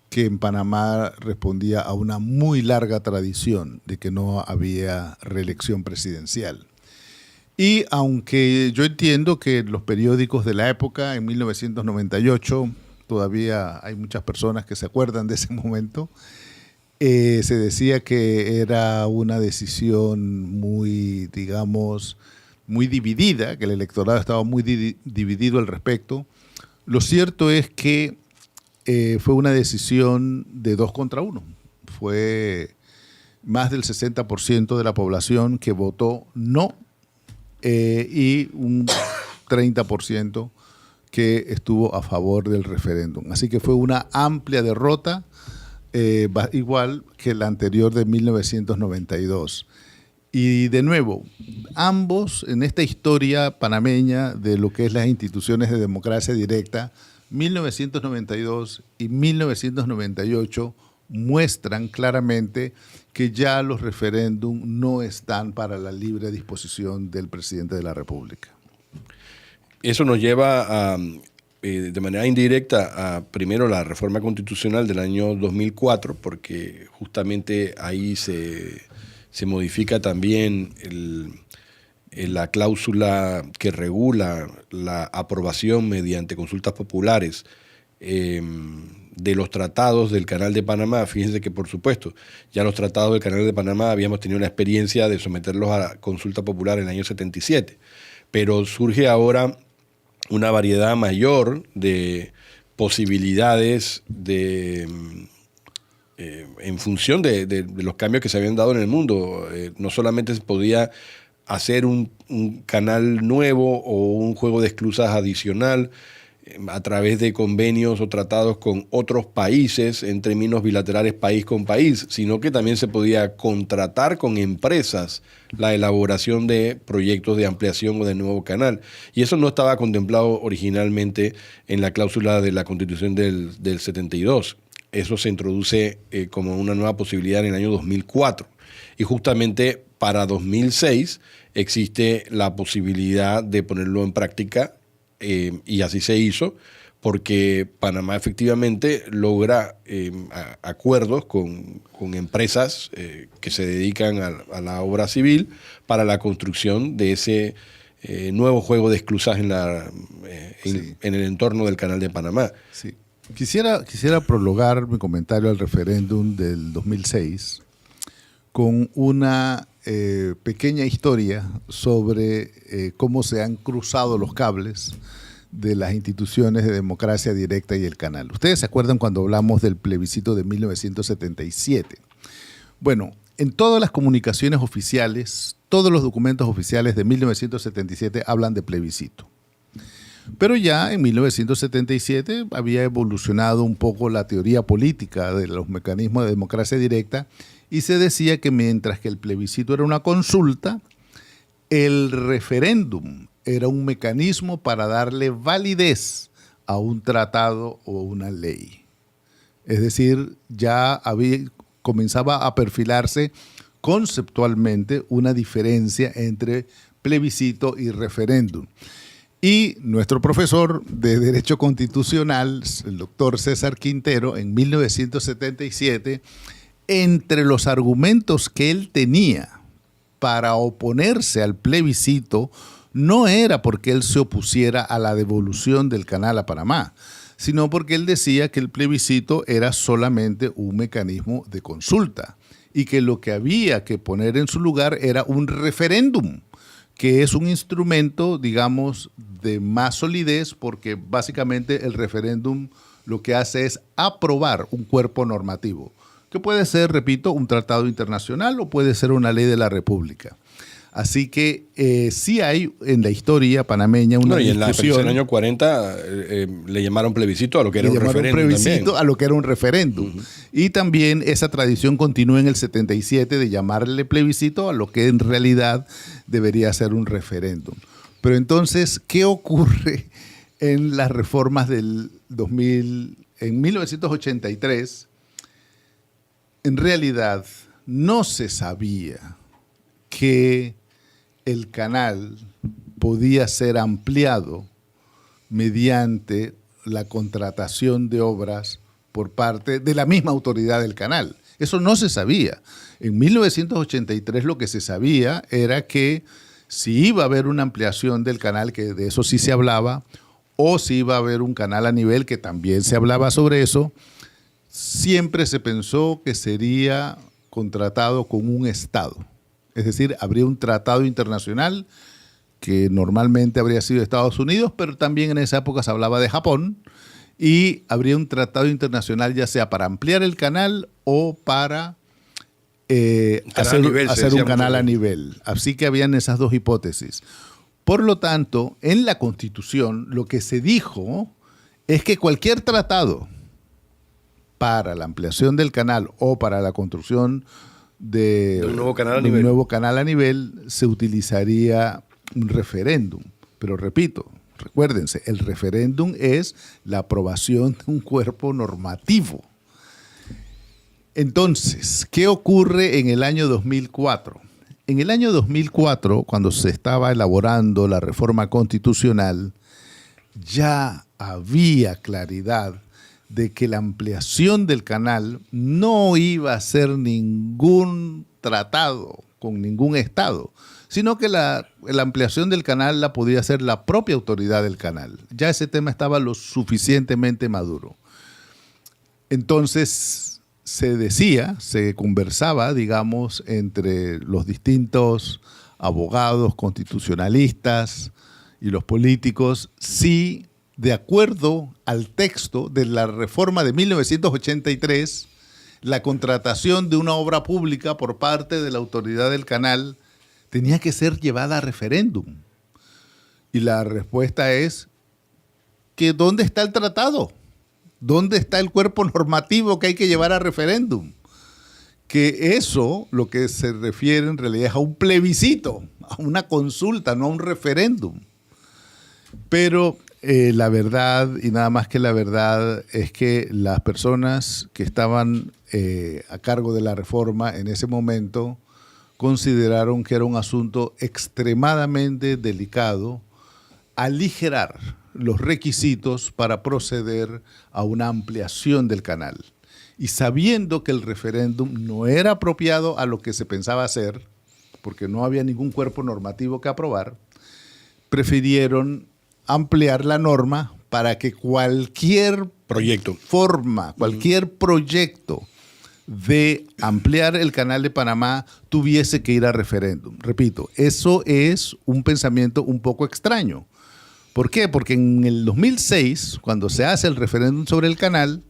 que en Panamá respondía a una muy larga tradición de que no había reelección presidencial. Y aunque yo entiendo que los periódicos de la época, en 1998, todavía hay muchas personas que se acuerdan de ese momento, se decía que era una decisión muy, digamos, muy dividida, que el electorado estaba muy dividido al respecto. Lo cierto es que fue una decisión de 2 contra 1. Fue más del 60% de la población que votó no y un 30% que estuvo a favor del referéndum. Así que fue una amplia derrota, igual que la anterior de 1992. Y de nuevo, ambos en esta historia panameña de lo que es las instituciones de democracia directa, 1992 y 1998 muestran claramente que ya los referéndums no están para la libre disposición del presidente de la República. Eso nos lleva a, de manera indirecta, a primero la reforma constitucional del año 2004, porque justamente ahí se modifica también la cláusula que regula la aprobación mediante consultas populares de los tratados del Canal de Panamá. Fíjense que, por supuesto, ya los tratados del Canal de Panamá habíamos tenido una experiencia de someterlos a consulta popular en el año 77, pero surge ahora una variedad mayor de posibilidades en función de los cambios que se habían dado en el mundo. No solamente se podía hacer un canal nuevo o un juego de esclusas adicional a través de convenios o tratados con otros países en términos bilaterales país con país, sino que también se podía contratar con empresas la elaboración de proyectos de ampliación o de nuevo canal. Y eso no estaba contemplado originalmente en la cláusula de la Constitución del 72. eso se introduce como una nueva posibilidad en el año 2004. Y justamente para 2006 existe la posibilidad de ponerlo en práctica, y así se hizo, porque Panamá efectivamente logra acuerdos con empresas que se dedican a la obra civil para la construcción de ese nuevo juego de esclusas en el entorno del Canal de Panamá. Sí. Quisiera prologar mi comentario al referéndum del 2006 con una pequeña historia sobre cómo se han cruzado los cables de las instituciones de democracia directa y el canal. Ustedes se acuerdan cuando hablamos del plebiscito de 1977. Bueno, en todas las comunicaciones oficiales, todos los documentos oficiales de 1977 hablan de plebiscito. Pero ya en 1977 había evolucionado un poco la teoría política de los mecanismos de democracia directa y se decía que mientras que el plebiscito era una consulta, el referéndum era un mecanismo para darle validez a un tratado o una ley. Es decir, ya comenzaba a perfilarse conceptualmente una diferencia entre plebiscito y referéndum. Y nuestro profesor de Derecho Constitucional, el doctor César Quintero, en 1977, entre los argumentos que él tenía para oponerse al plebiscito, no era porque él se opusiera a la devolución del canal a Panamá, sino porque él decía que el plebiscito era solamente un mecanismo de consulta y que lo que había que poner en su lugar era un referéndum, que es un instrumento, digamos, de más solidez, porque básicamente el referéndum lo que hace es aprobar un cuerpo normativo, que puede ser, repito, un tratado internacional o puede ser una ley de la República. Así que sí hay en la historia panameña una discusión. En el año 40 le llamaron plebiscito a lo que era un referéndum. Plebiscito a lo que era un referéndum. Y también esa tradición continúa en el 77 de llamarle plebiscito a lo que en realidad debería ser un referéndum. Pero entonces, ¿qué ocurre en las reformas del 2000? En 1983, en realidad no se sabía que el canal podía ser ampliado mediante la contratación de obras por parte de la misma autoridad del canal. Eso no se sabía. En 1983 lo que se sabía era que si iba a haber una ampliación del canal, que de eso sí se hablaba, o si iba a haber un canal a nivel, que también se hablaba sobre eso, siempre se pensó que sería contratado con un Estado. Es decir, habría un tratado internacional que normalmente habría sido Estados Unidos, pero también en esa época se hablaba de Japón, y habría un tratado internacional ya sea para ampliar el canal o para hacer un canal a nivel. Así que habían esas dos hipótesis. Por lo tanto, en la Constitución lo que se dijo es que cualquier tratado para la ampliación del canal o para la construcción de un nuevo canal a nivel se utilizaría un referéndum. Pero repito, recuérdense, el referéndum es la aprobación de un cuerpo normativo. Entonces, ¿qué ocurre en el año 2004? En el año 2004, cuando se estaba elaborando la reforma constitucional, ya había claridad de que la ampliación del canal no iba a ser ningún tratado con ningún Estado, sino que la ampliación del canal la podía hacer la propia autoridad del canal. Ya ese tema estaba lo suficientemente maduro. Entonces se conversaba, digamos, entre los distintos abogados constitucionalistas y los políticos, si de acuerdo al texto de la reforma de 1983, la contratación de una obra pública por parte de la autoridad del canal tenía que ser llevada a referéndum. Y la respuesta es que ¿dónde está el tratado? ¿Dónde está el cuerpo normativo que hay que llevar a referéndum? Que eso, lo que se refiere en realidad es a un plebiscito, a una consulta, no a un referéndum. Pero La verdad, y nada más que la verdad, es que las personas que estaban a cargo de la reforma en ese momento consideraron que era un asunto extremadamente delicado aligerar los requisitos para proceder a una ampliación del canal. Y sabiendo que el referéndum no era apropiado a lo que se pensaba hacer, porque no había ningún cuerpo normativo que aprobar, prefirieron ampliar la norma para que cualquier cualquier proyecto de ampliar el canal de Panamá tuviese que ir a referéndum. Repito, eso es un pensamiento un poco extraño. ¿Por qué? Porque en el 2006, cuando se hace el referéndum sobre el canal,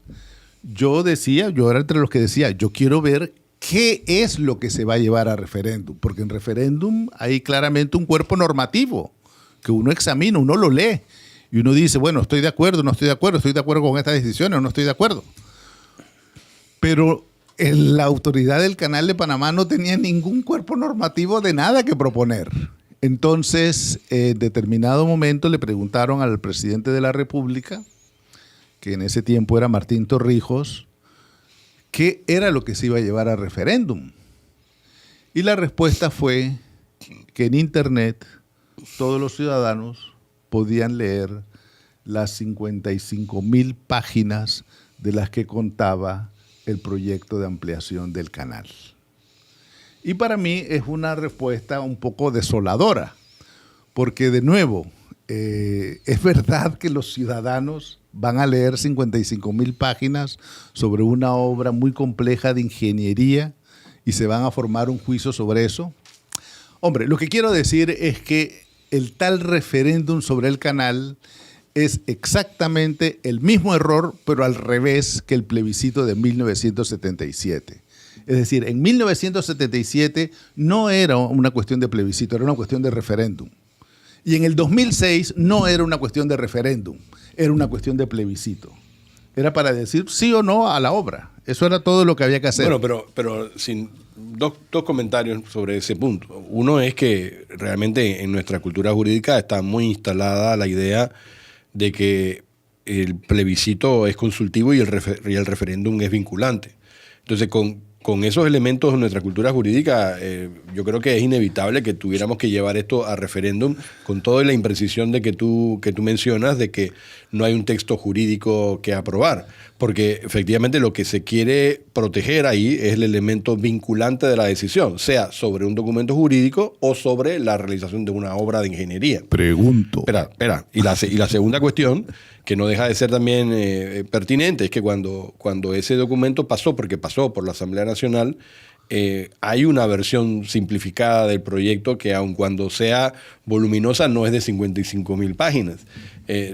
yo era entre los que decía, yo quiero ver qué es lo que se va a llevar a referéndum, porque en referéndum hay claramente un cuerpo normativo que uno examina, uno lo lee y uno dice, bueno, estoy de acuerdo, no estoy de acuerdo, estoy de acuerdo con estas decisiones o no estoy de acuerdo. Pero la autoridad del Canal de Panamá no tenía ningún cuerpo normativo de nada que proponer. Entonces, en determinado momento le preguntaron al presidente de la República, que en ese tiempo era Martín Torrijos, qué era lo que se iba a llevar a referéndum. Y la respuesta fue que en Internet todos los ciudadanos podían leer las 55,000 páginas de las que contaba el proyecto de ampliación del canal. Y para mí es una respuesta un poco desoladora, porque de nuevo, es verdad que los ciudadanos van a leer 55,000 páginas sobre una obra muy compleja de ingeniería y se van a formar un juicio sobre eso. Hombre, lo que quiero decir es que el tal referéndum sobre el canal es exactamente el mismo error, pero al revés que el plebiscito de 1977. Es decir, en 1977 no era una cuestión de plebiscito, era una cuestión de referéndum. Y en el 2006 no era una cuestión de referéndum, era una cuestión de plebiscito. Era para decir sí o no a la obra. Eso era todo lo que había que hacer. Bueno, pero dos comentarios sobre ese punto. Uno es que realmente en nuestra cultura jurídica está muy instalada la idea de que el plebiscito es consultivo y el referéndum es vinculante. Entonces, con esos elementos de nuestra cultura jurídica, yo creo que es inevitable que tuviéramos que llevar esto a referéndum con toda la imprecisión de que tú mencionas de que no hay un texto jurídico que aprobar. Porque efectivamente lo que se quiere proteger ahí es el elemento vinculante de la decisión, sea sobre un documento jurídico o sobre la realización de una obra de ingeniería. Pregunto. Espera. Y la segunda cuestión, que no deja de ser también pertinente, es que cuando ese documento pasó, porque pasó por la Asamblea Nacional, hay una versión simplificada del proyecto que aun cuando sea voluminosa no es de 55,000 páginas.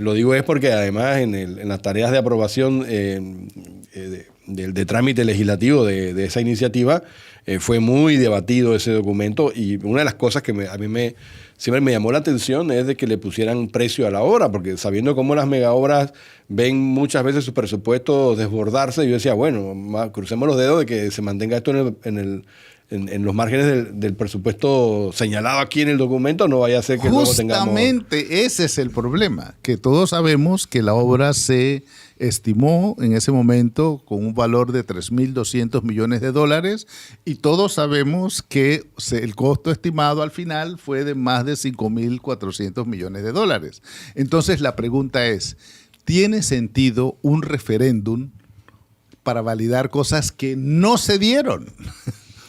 Lo digo es porque además en las tareas de aprobación de trámite legislativo de esa iniciativa fue muy debatido ese documento y una de las cosas que a mí siempre me llamó la atención es de que le pusieran precio a la obra, porque sabiendo cómo las megaobras ven muchas veces su presupuesto desbordarse, yo decía, bueno, crucemos los dedos de que se mantenga esto en los márgenes del presupuesto señalado aquí en el documento, no vaya a ser que luego tengamos... Justamente ese es el problema, que todos sabemos que la obra se estimó en ese momento con un valor de $3.200 millones y todos sabemos que el costo estimado al final fue de más de $5.400 millones. Entonces la pregunta es, ¿tiene sentido un referéndum para validar cosas que no se dieron?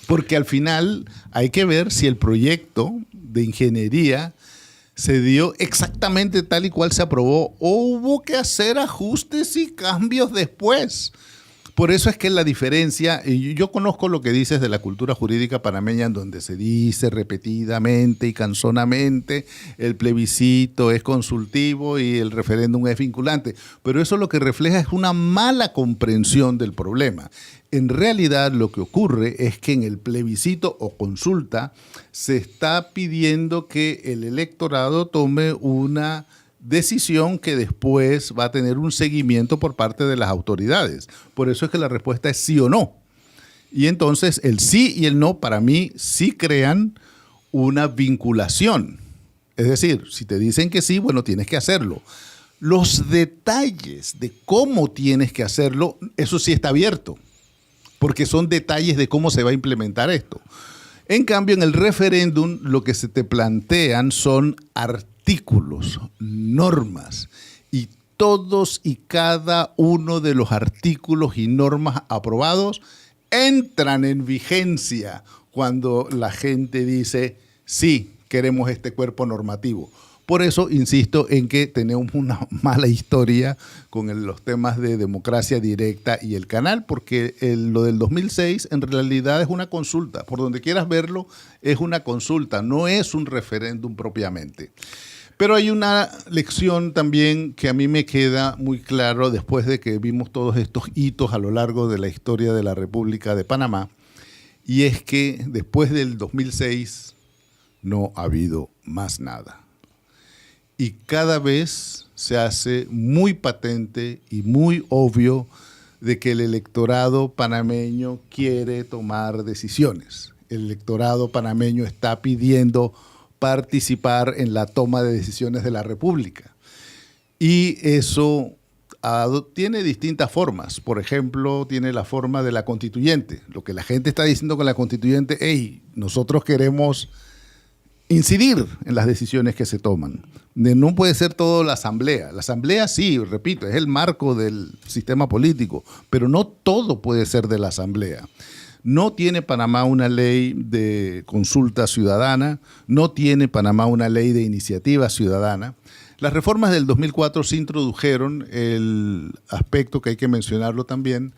Porque al final hay que ver si el proyecto de ingeniería se dio exactamente tal y cual se aprobó o hubo que hacer ajustes y cambios después. Por eso es que la diferencia, y yo conozco lo que dices de la cultura jurídica panameña, en donde se dice repetidamente y cansonamente el plebiscito es consultivo y el referéndum es vinculante, pero eso lo que refleja es una mala comprensión del problema. En realidad lo que ocurre es que en el plebiscito o consulta se está pidiendo que el electorado tome una decisión que después va a tener un seguimiento por parte de las autoridades. Por eso es que la respuesta es sí o no. Y entonces el sí y el no para mí sí crean una vinculación. Es decir, si te dicen que sí, bueno, tienes que hacerlo. Los detalles de cómo tienes que hacerlo, eso sí está abierto, porque son detalles de cómo se va a implementar esto. En cambio, en el referéndum lo que se te plantean son artículos, normas, y todos y cada uno de los artículos y normas aprobados entran en vigencia cuando la gente dice, sí, queremos este cuerpo normativo. Por eso insisto en que tenemos una mala historia con los temas de democracia directa y el canal, porque lo del 2006 en realidad es una consulta. Por donde quieras verlo, es una consulta, no es un referéndum propiamente. Pero hay una lección también que a mí me queda muy claro después de que vimos todos estos hitos a lo largo de la historia de la República de Panamá, y es que después del 2006 no ha habido más nada. Y cada vez se hace muy patente y muy obvio de que el electorado panameño quiere tomar decisiones. El electorado panameño está pidiendo participar en la toma de decisiones de la República. Y eso tiene distintas formas. Por ejemplo, tiene la forma de la constituyente. Lo que la gente está diciendo con la constituyente, hey, nosotros queremos incidir en las decisiones que se toman. No puede ser todo la asamblea. La asamblea sí, repito, es el marco del sistema político, pero no todo puede ser de la asamblea. No tiene Panamá una ley de consulta ciudadana, no tiene Panamá una ley de iniciativa ciudadana. Las reformas del 2004 sí introdujeron el aspecto que hay que mencionarlo también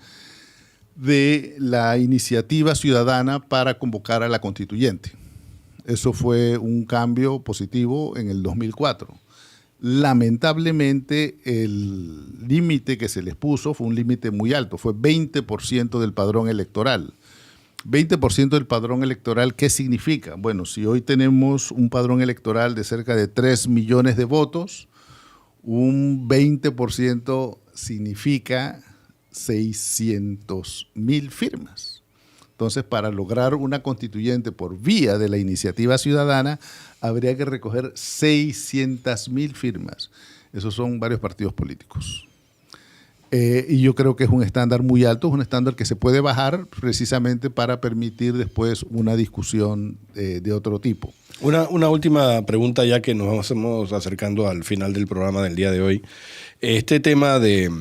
de la iniciativa ciudadana para convocar a la constituyente. Eso fue un cambio positivo en el 2004. Lamentablemente, el límite que se les puso fue un límite muy alto, fue 20% del padrón electoral. 20% del padrón electoral, ¿qué significa? Bueno, si hoy tenemos un padrón electoral de cerca de 3 millones de votos, un 20% significa 600,000 firmas. Entonces, para lograr una constituyente por vía de la iniciativa ciudadana, habría que recoger 600,000 firmas. Esos son varios partidos políticos. Y yo creo que es un estándar muy alto, es un estándar que se puede bajar precisamente para permitir después una discusión de otro tipo. Una última pregunta, ya que nos vamos acercando al final del programa del día de hoy. Este tema de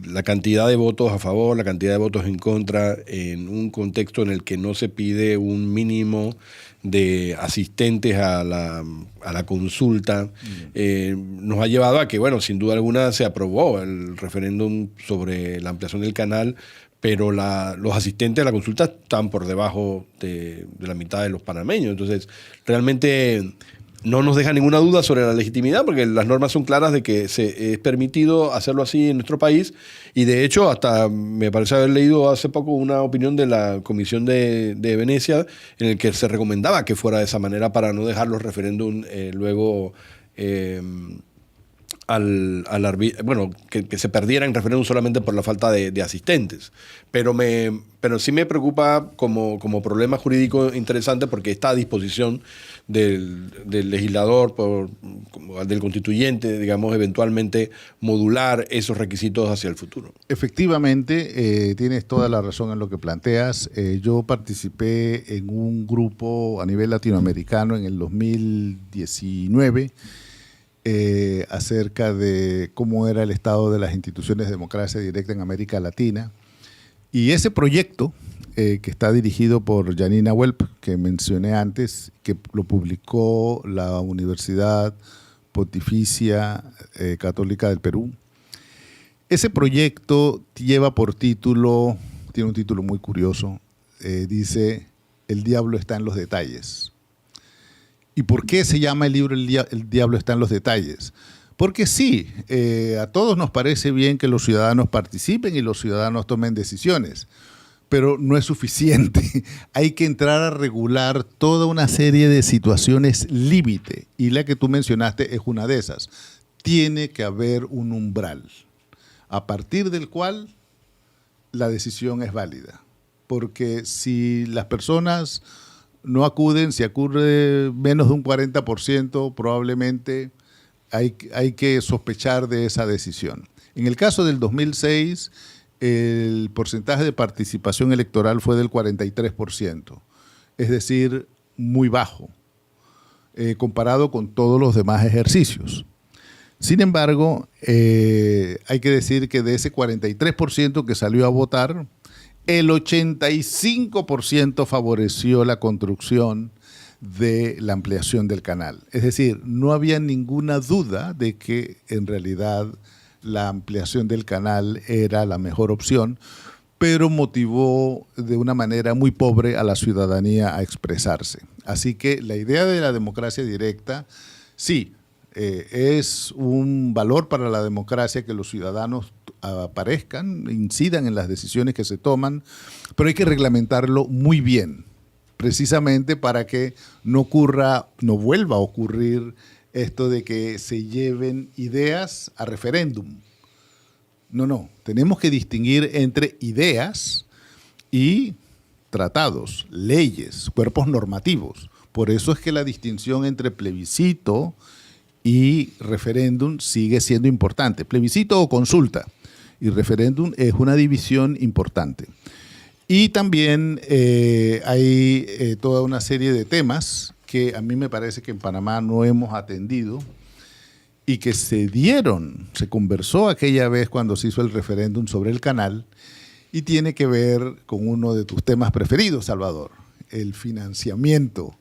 la cantidad de votos a favor, la cantidad de votos en contra, en un contexto en el que no se pide un mínimo de asistentes a la consulta, nos ha llevado a que, bueno, sin duda alguna se aprobó el referéndum sobre la ampliación del canal, pero los asistentes a la consulta están por debajo de la mitad de los panameños. Entonces, realmente no nos deja ninguna duda sobre la legitimidad, porque las normas son claras de que es permitido hacerlo así en nuestro país, y de hecho hasta me parece haber leído hace poco una opinión de la Comisión de Venecia en el que se recomendaba que fuera de esa manera para no dejar los referéndum luego que se perdiera en referéndum solamente por la falta de asistentes. Pero sí me preocupa como problema jurídico interesante, porque está a disposición del legislador, del constituyente, digamos, eventualmente modular esos requisitos hacia el futuro. Efectivamente, tienes toda la razón en lo que planteas. Yo participé en un grupo a nivel latinoamericano en el 2019 acerca de cómo era el estado de las instituciones de democracia directa en América Latina. Y ese proyecto, que está dirigido por Janina Welp, que mencioné antes, que lo publicó la Universidad Pontificia Católica del Perú, ese proyecto lleva por título, tiene un título muy curioso, dice: El diablo está en los detalles. ¿Y por qué se llama el libro El diablo está en los detalles? Porque sí, a todos nos parece bien que los ciudadanos participen y los ciudadanos tomen decisiones, pero no es suficiente. Hay que entrar a regular toda una serie de situaciones límite, y la que tú mencionaste es una de esas. Tiene que haber un umbral a partir del cual la decisión es válida, porque si las personas no acuden, si acude menos de un 40%, probablemente hay que sospechar de esa decisión. En el caso del 2006, el porcentaje de participación electoral fue del 43%, es decir, muy bajo, comparado con todos los demás ejercicios. Sin embargo, hay que decir que de ese 43% que salió a votar, el 85% favoreció la construcción de la ampliación del canal. Es decir, no había ninguna duda de que en realidad la ampliación del canal era la mejor opción, pero motivó de una manera muy pobre a la ciudadanía a expresarse. Así que la idea de la democracia directa, sí, es un valor para la democracia que los ciudadanos aparezcan, incidan en las decisiones que se toman, pero hay que reglamentarlo muy bien, precisamente para que no vuelva a ocurrir esto de que se lleven ideas a referéndum. No, tenemos que distinguir entre ideas y tratados, leyes, cuerpos normativos. Por eso es que la distinción entre plebiscito y referéndum sigue siendo importante. Plebiscito o consulta y referéndum es una división importante. Y también hay toda una serie de temas que a mí me parece que en Panamá no hemos atendido y que se conversó aquella vez cuando se hizo el referéndum sobre el canal y tiene que ver con uno de tus temas preferidos, Salvador, el financiamiento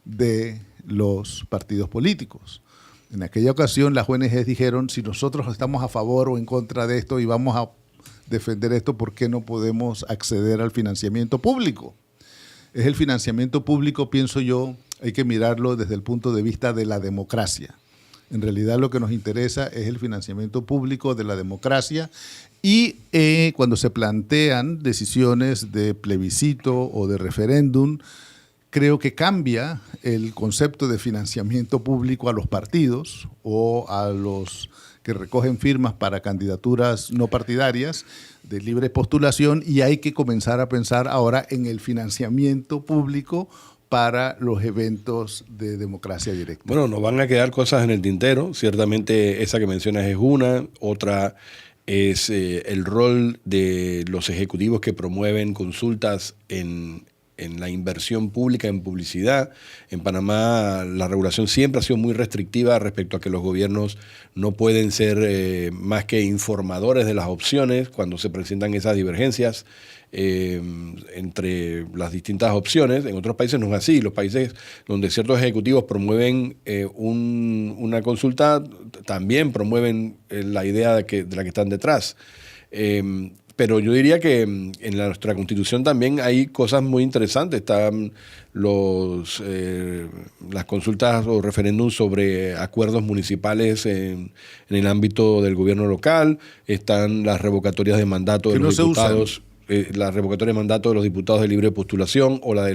de los partidos políticos. En aquella ocasión las ONGs dijeron, si nosotros estamos a favor o en contra de esto y vamos a defender esto, ¿por qué no podemos acceder al financiamiento público? Es el financiamiento público, pienso yo, hay que mirarlo desde el punto de vista de la democracia. En realidad lo que nos interesa es el financiamiento público de la democracia y cuando se plantean decisiones de plebiscito o de referéndum, creo que cambia el concepto de financiamiento público a los partidos o a los que recogen firmas para candidaturas no partidarias de libre postulación y hay que comenzar a pensar ahora en el financiamiento público para los eventos de democracia directa. Bueno, nos van a quedar cosas en el tintero. Ciertamente esa que mencionas es una. Otra es el rol de los ejecutivos que promueven consultas en la inversión pública, en publicidad. En Panamá la regulación siempre ha sido muy restrictiva respecto a que los gobiernos no pueden ser más que informadores de las opciones cuando se presentan esas divergencias entre las distintas opciones. En otros países no es así. Los países donde ciertos ejecutivos promueven una consulta también promueven la idea de la que están detrás. Pero yo diría que en nuestra Constitución también hay cosas muy interesantes. Están las consultas o referéndums sobre acuerdos municipales en el ámbito del gobierno local. Están las revocatorias de mandato de los diputados. La revocatoria de mandato de los diputados de libre postulación o la de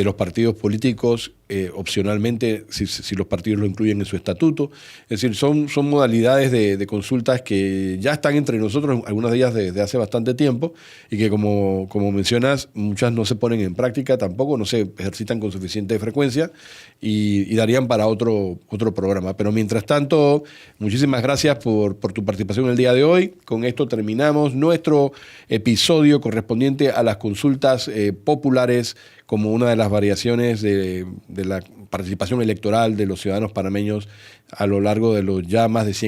los partidos políticos, opcionalmente, si los partidos lo incluyen en su estatuto. Es decir, son modalidades de consultas que ya están entre nosotros, algunas de ellas desde hace bastante tiempo, y que como mencionas, muchas no se ponen en práctica tampoco, no se ejercitan con suficiente frecuencia y darían para otro programa. Pero mientras tanto, muchísimas gracias por tu participación el día de hoy. Con esto terminamos nuestro episodio correspondiente a las consultas populares como una de las variaciones de la participación electoral de los ciudadanos panameños a lo largo de los ya más de 100 años.